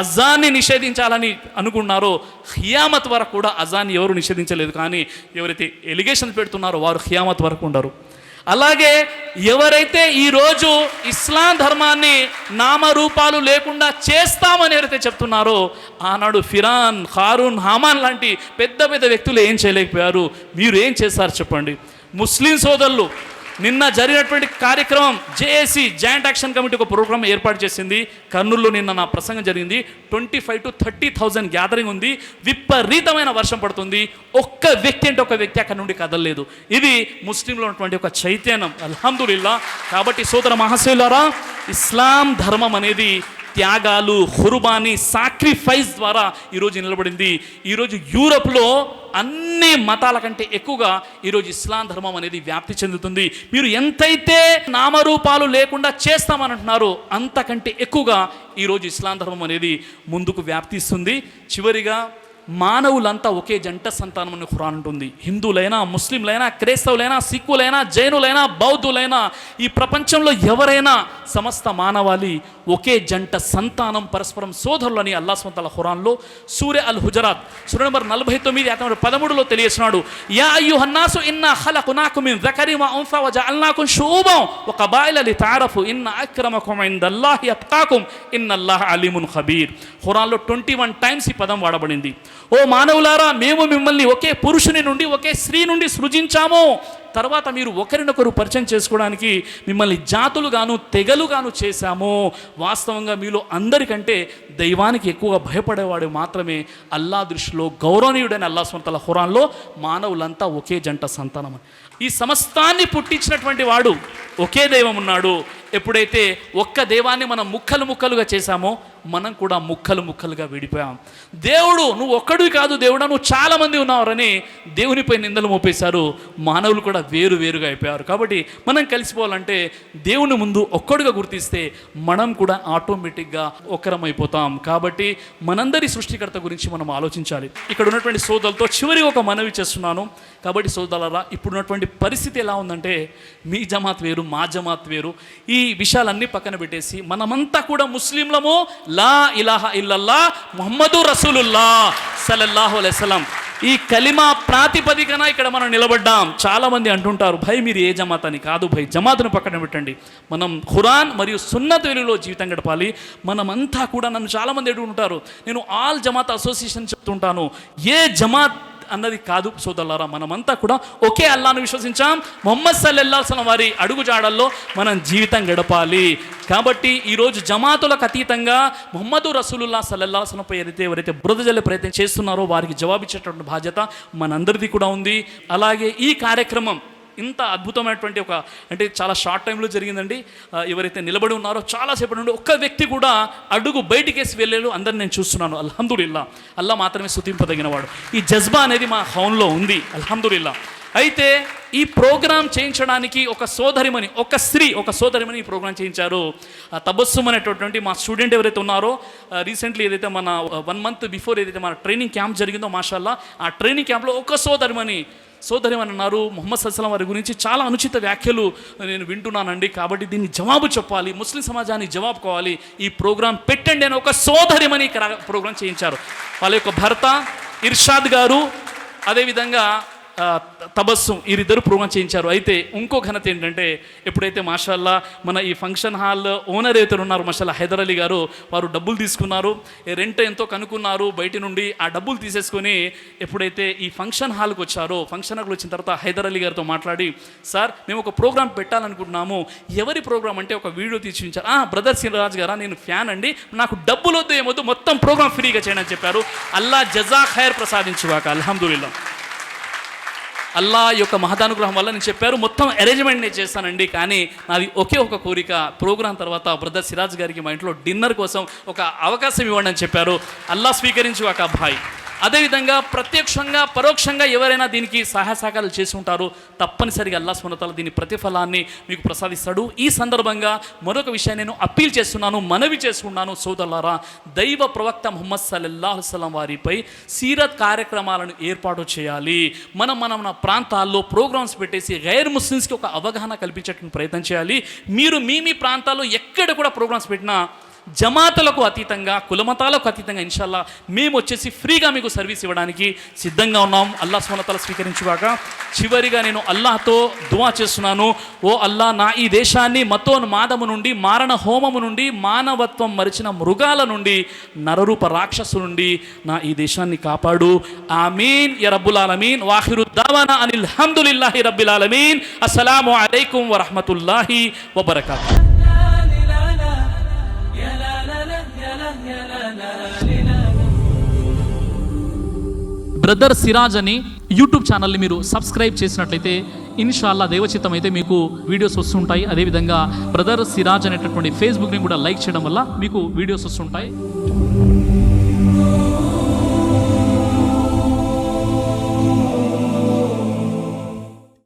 అజాన్ని నిషేధించాలని అనుకున్నారో, ఖియామత్ వరకు కూడా అజాన్ని ఎవరు నిషేధించలేదు. కానీ ఎవరైతే ఎలిగేషన్ పెడుతున్నారో వారు ఖియామత్ వరకు ఉండరు. అలాగే ఎవరైతే ఈరోజు ఇస్లాం ధర్మాన్ని నామరూపాలు లేకుండా చేస్తామని ఎవరైతే చెప్తున్నారో, ఆనాడు ఫిరాన్, హారూన్, హామాన్ లాంటి పెద్ద పెద్ద వ్యక్తులు ఏం చేయలేకపోయారు. మీరు ఏం చేస్తారు చెప్పండి? ముస్లిం సోదరులు నిన్న జరిగినటువంటి కార్యక్రమం, జేఏసీ జాయింట్ యాక్షన్ కమిటీ ఒక ప్రోగ్రామ్ ఏర్పాటు చేసింది. కర్నూలులో నిన్న నా ప్రసంగం జరిగింది. 25,000 to 30,000 గ్యాదరింగ్ ఉంది. విపరీతమైన వర్షం పడుతుంది. ఒక్క వ్యక్తి అంటే ఒక వ్యక్తి అక్కడ నుండి కదలలేదు. ఇది ముస్లింలో ఉన్నటువంటి ఒక చైతన్యం, అల్హమ్దులిల్లా. కాబట్టి సోదర మహాశయులారా, ఇస్లాం ధర్మం అనేది త్యాగాలు, ఖుర్బానీ, సాక్రిఫైస్ ద్వారా ఈరోజు నిలబడింది. ఈరోజు యూరప్లో అన్ని మతాల కంటే ఎక్కువగా ఈరోజు ఇస్లాం ధర్మం అనేది వ్యాప్తి చెందుతుంది. మీరు ఎంతైతే నామరూపాలు లేకుండా చేస్తామని అంటున్నారో అంతకంటే ఎక్కువగా ఈరోజు ఇస్లాం ధర్మం అనేది ముందుకు వ్యాప్తిస్తుంది. చివరిగా, మానవులంతా ఒకే జంట సంతానం అని ఖురాన్ ఉంటుంది. హిందువులైనా, ముస్లింలైనా, క్రైస్తవులైనా, సిక్కులైనా, జైనులైనా, బౌద్ధులైనా, ఈ ప్రపంచంలో ఎవరైనా సమస్త మానవాళి ఒకే జంట సంతానం పరస్పరం సోదరులని అల్లాహ్ సుబ్హానహు వ తఆలా ఖురాన్లో సూర అల్ హుజరాత్ సూర నంబర్ 49 ఆయత నంబర్ 13లో తెలియజేస్తున్నాడు. యా అయ్యుహన్నాసు ఇన్నా ఖలఖనాకుం మిన్ జకరిన్ వ ఉన్సా వ జఅల్నాకుం షుఊబన్ వ కబాయిల లితఅరఫు ఇన్న అక్రమకుం ఇందల్లాహి అత్కాకుం ఇన్నల్లాహ అలీమున్ ఖబీర్. ఖురాన్లో 21 టైమ్స్ ఈ పదం వాడబడింది. ఓ మానవులారా, మేము మిమ్మల్ని ఒకే పురుషుని నుండి ఒకే స్త్రీ నుండి సృజించాము, తర్వాత మీరు ఒకరినొకరు పరిచయం చేసుకోవడానికి మిమ్మల్ని జాతులుగాను తెగలుగాను చేశాము. వాస్తవంగా మీలో అందరికంటే దైవానికి ఎక్కువగా భయపడేవాడు మాత్రమే అల్లా దృష్టిలో గౌరవనీయుడని అల్లాహ్ సుబ్హానహు వ తఆలా ఖురాన్లో మానవులంతా ఒకే జంట సంతానం. ఈ సమస్తాన్ని పుట్టించినటువంటి వాడు ఒకే దైవం ఉన్నాడు. ఎప్పుడైతే ఒక్క దైవాన్ని మనం ముక్కలు ముక్కలుగా చేశామో మనం కూడా ముక్కలు ముక్కలుగా విడిపోయాం. దేవుడు నువ్వు ఒక్కడివి కాదు దేవుడా, నువ్వు చాలామంది ఉన్నారని దేవునిపై నిందలు మోపేశారు. మానవులు కూడా వేరు వేరుగా అయిపోయారు. కాబట్టి మనం కలిసిపోవాలంటే దేవుని ముందు ఒక్కడుగా గుర్తిస్తే మనం కూడా ఆటోమేటిక్గా ఒకరమైపోతాం. కాబట్టి మనందరి సృష్టికర్త గురించి మనం ఆలోచించాలి. ఇక్కడ ఉన్నటువంటి సోదరులతో చివరి ఒక మనవి చేస్తున్నాను. కాబట్టి సోదరులారా, ఇప్పుడున్నటువంటి పరిస్థితి ఎలా ఉందంటే మీ జమాత్ వేరు, మా జమాత్ వేరు. ఈ విషయాలన్నీ పక్కన పెట్టేసి మనమంతా కూడా ముస్లింలము, లా ఇలాహా ఇల్లల్లా ముహమ్మదు రసూలుల్లా సల్లల్లాహు అలైహి వసల్లం ఈ కలిమా ప్రాతిపదికన ఇక్కడ మనం నిలబడ్డాం. చాలామంది అంటుంటారు, భయ్ మీరు ఏ జమాత్ అని. కాదు భయ్, జమాత్ను పక్కన పెట్టండి. మనం ఖురాన్ మరియు సున్నత్ వెలుగులో జీవితం గడపాలి. మనమంతా కూడా, నన్ను చాలామంది అడుగుతుంటారు, నేను ఆల్ జమాత్ అసోసియేషన్ చెప్తుంటాను. ఏ జమాత్ అన్నది కాదు సోదరులారా, మనమంతా కూడా ఒకే అల్లాను విశ్వసించాం. ముహమ్మద్ సల్లల్లాహు అలైహి వసల్లం వారి అడుగుజాడల్లో మనం జీవితం గడపాలి. కాబట్టి ఈరోజు జమాతులకు అతీతంగా ముహమ్మదు రసూలుల్లా సల్లల్లాహు అలైహి వసల్లంపై ఎవరైతే బురద జల్లే ప్రయత్నం చేస్తున్నారో వారికి జవాబిచ్చేటువంటి బాధ్యత మనందరిది కూడా ఉంది. అలాగే ఈ కార్యక్రమం ఇంత అద్భుతమైనటువంటి అంటే చాలా షార్ట్ టైంలో జరిగిందండి. ఎవరైతే నిలబడి ఉన్నారో చాలాసేపటి నుండి ఒక్క వ్యక్తి కూడా అడుగు బయటికేసి వెళ్ళేలు అందరిని నేను చూస్తున్నాను. అల్హమ్దులిల్లా, అల్లా మాత్రమే స్తుతింపదగినవాడు. ఈ జజ్బా అనేది మా హౌన్లో ఉంది, అల్హమ్దులిల్లా. అయితే ఈ ప్రోగ్రాం చేయించడానికి ఒక సోదరిమని ఈ ప్రోగ్రాం చేయించారు. తబస్సుమ్ అనేటటువంటి మా స్టూడెంట్ ఎవరైతే ఉన్నారో, రీసెంట్లీ ఏదైతే మన 1 మంత్ బిఫోర్ ఏదైతే మన ట్రైనింగ్ క్యాంప్ జరిగిందో మాషాల్లా, ఆ ట్రైనింగ్ క్యాంప్లో ఒక సోదరిమని అన్నారు, ముహమ్మద్ సల్లల్లాహు అలైహి వసల్లం వారి గురించి చాలా అనుచిత వ్యాఖ్యలు నేను వింటున్నానండి, కాబట్టి దీన్ని జవాబు చెప్పాలి, ముస్లిం సమాజానికి జవాబు కావాలి, ఈ ప్రోగ్రాం పెట్టండి అని ఒక సోదరిమని ప్రోగ్రాం చేయించారు. వాళ్ళ యొక్క భర్త ఇర్షాద్ గారు, అదేవిధంగా తబస్సుమ్, వీరిద్దరు ప్రోగ్రాం చేయించారు. అయితే ఇంకో ఘనత ఏంటంటే, ఎప్పుడైతే మాషాల్లా మన ఈ ఫంక్షన్ హాల్ ఓనర్ అయితే ఉన్నారు మాషాల్లా హైదర్ అలీ గారు, వారు డబ్బులు తీసుకున్నారు, రెంట్ ఎంతో కనుక్కున్నారు బయట నుండి. ఆ డబ్బులు తీసేసుకొని ఎప్పుడైతే ఈ ఫంక్షన్ హాల్కి వచ్చారో, ఫంక్షన్ హాల్కి వచ్చిన తర్వాత హైదర్ అలీ గారితో మాట్లాడి, సార్ మేము ఒక ప్రోగ్రాం పెట్టాలనుకుంటున్నాము, ఎవరి ప్రోగ్రాం అంటే ఒక వీడియో తీసించారు. బ్రదర్ సిరాజ్ గారా, నేను ఫ్యాన్ అండి, నాకు డబ్బులు వద్దు ఏమొద్దు, మొత్తం ప్రోగ్రాం ఫ్రీగా చేయని అని చెప్పారు. అల్లా జజా ఖైర్ ప్రసాదించుగాక. అల్హమ్దులిల్లా, అల్లా యొక్క మహదానుగ్రహం వల్ల నేను చెప్పారు మొత్తం అరేంజ్మెంట్ నేను చేస్తానండి, కానీ నాది ఒకే ఒక కోరిక, ప్రోగ్రాం తర్వాత బ్రదర్ సిరాజ్ గారికి మా ఇంట్లో డిన్నర్ కోసం ఒక అవకాశం ఇవ్వండి అని చెప్పారు. అల్లా స్వీకరించు ఒక అబ్బాయి. అదేవిధంగా ప్రత్యక్షంగా పరోక్షంగా ఎవరైనా దీనికి సహాయ సహకారాలు చేసి ఉంటారో తప్పనిసరిగా అల్లాహ్ సుబ్హానహు వ తఆలా దీని ప్రతిఫలాన్ని మీకు ప్రసాదిస్తాడు. ఈ సందర్భంగా మరొక విషయాన్ని నేను అప్పీల్ చేస్తున్నాను, మనవి చేసుకున్నాను. సోదరులారా, దైవ ప్రవక్త ముహమ్మద్ సల్లల్లాహు అలైహి వసల్లం వారిపై సీరత్ కార్యక్రమాలను ఏర్పాటు చేయాలి. మన ప్రాంతాల్లో ప్రోగ్రామ్స్ పెట్టేసి గైర్ ముస్లిమ్స్కి ఒక అవగాహన కల్పించేటువంటి ప్రయత్నం చేయాలి. మీరు మీ ప్రాంతాల్లో ఎక్కడ కూడా ప్రోగ్రామ్స్ పెట్టినా జమాతలకు అతీతంగా, కులమతాలకు అతీతంగా ఇన్షాల్లా మేము వచ్చేసి ఫ్రీగా మీకు సర్వీస్ ఇవ్వడానికి సిద్ధంగా ఉన్నాం. అల్లాహ్ సుబ్హానహు వ తఆలా స్వీకరించుగాక. చివరిగా నేను అల్లాహ్తో దువా చేస్తున్నాను, ఓ అల్లా, నా ఈ దేశాన్ని మతోన్మాదము నుండి, మారణ హోమము నుండి, మానవత్వం మరిచిన మృగాల నుండి, నరరూప రాక్షసు నుండి నా ఈ దేశాన్ని కాపాడు. ఆమీన్ యా రబ్బుల్ ఆలమీన్. వాఖిరు దావానా అనిల్ హమ్దులిల్లాహి రబ్బిల్ ఆలమీన్. అస్సలాము అలైకుం వరహ్మతుల్లాహి వబరకాతుహు. బ్రదర్ సిరాజ్ అని యూట్యూబ్ ఛానల్ని మీరు సబ్స్క్రైబ్ చేసినట్లయితే ఇన్షాల్లా దేవచిత్తం అయితే మీకు వీడియోస్ వస్తుంటాయి. అదేవిధంగా బ్రదర్ సిరాజ్ అనేటటువంటి ఫేస్బుక్ని కూడా లైక్ చేయడం వల్ల మీకు వీడియోస్ వస్తుంటాయి.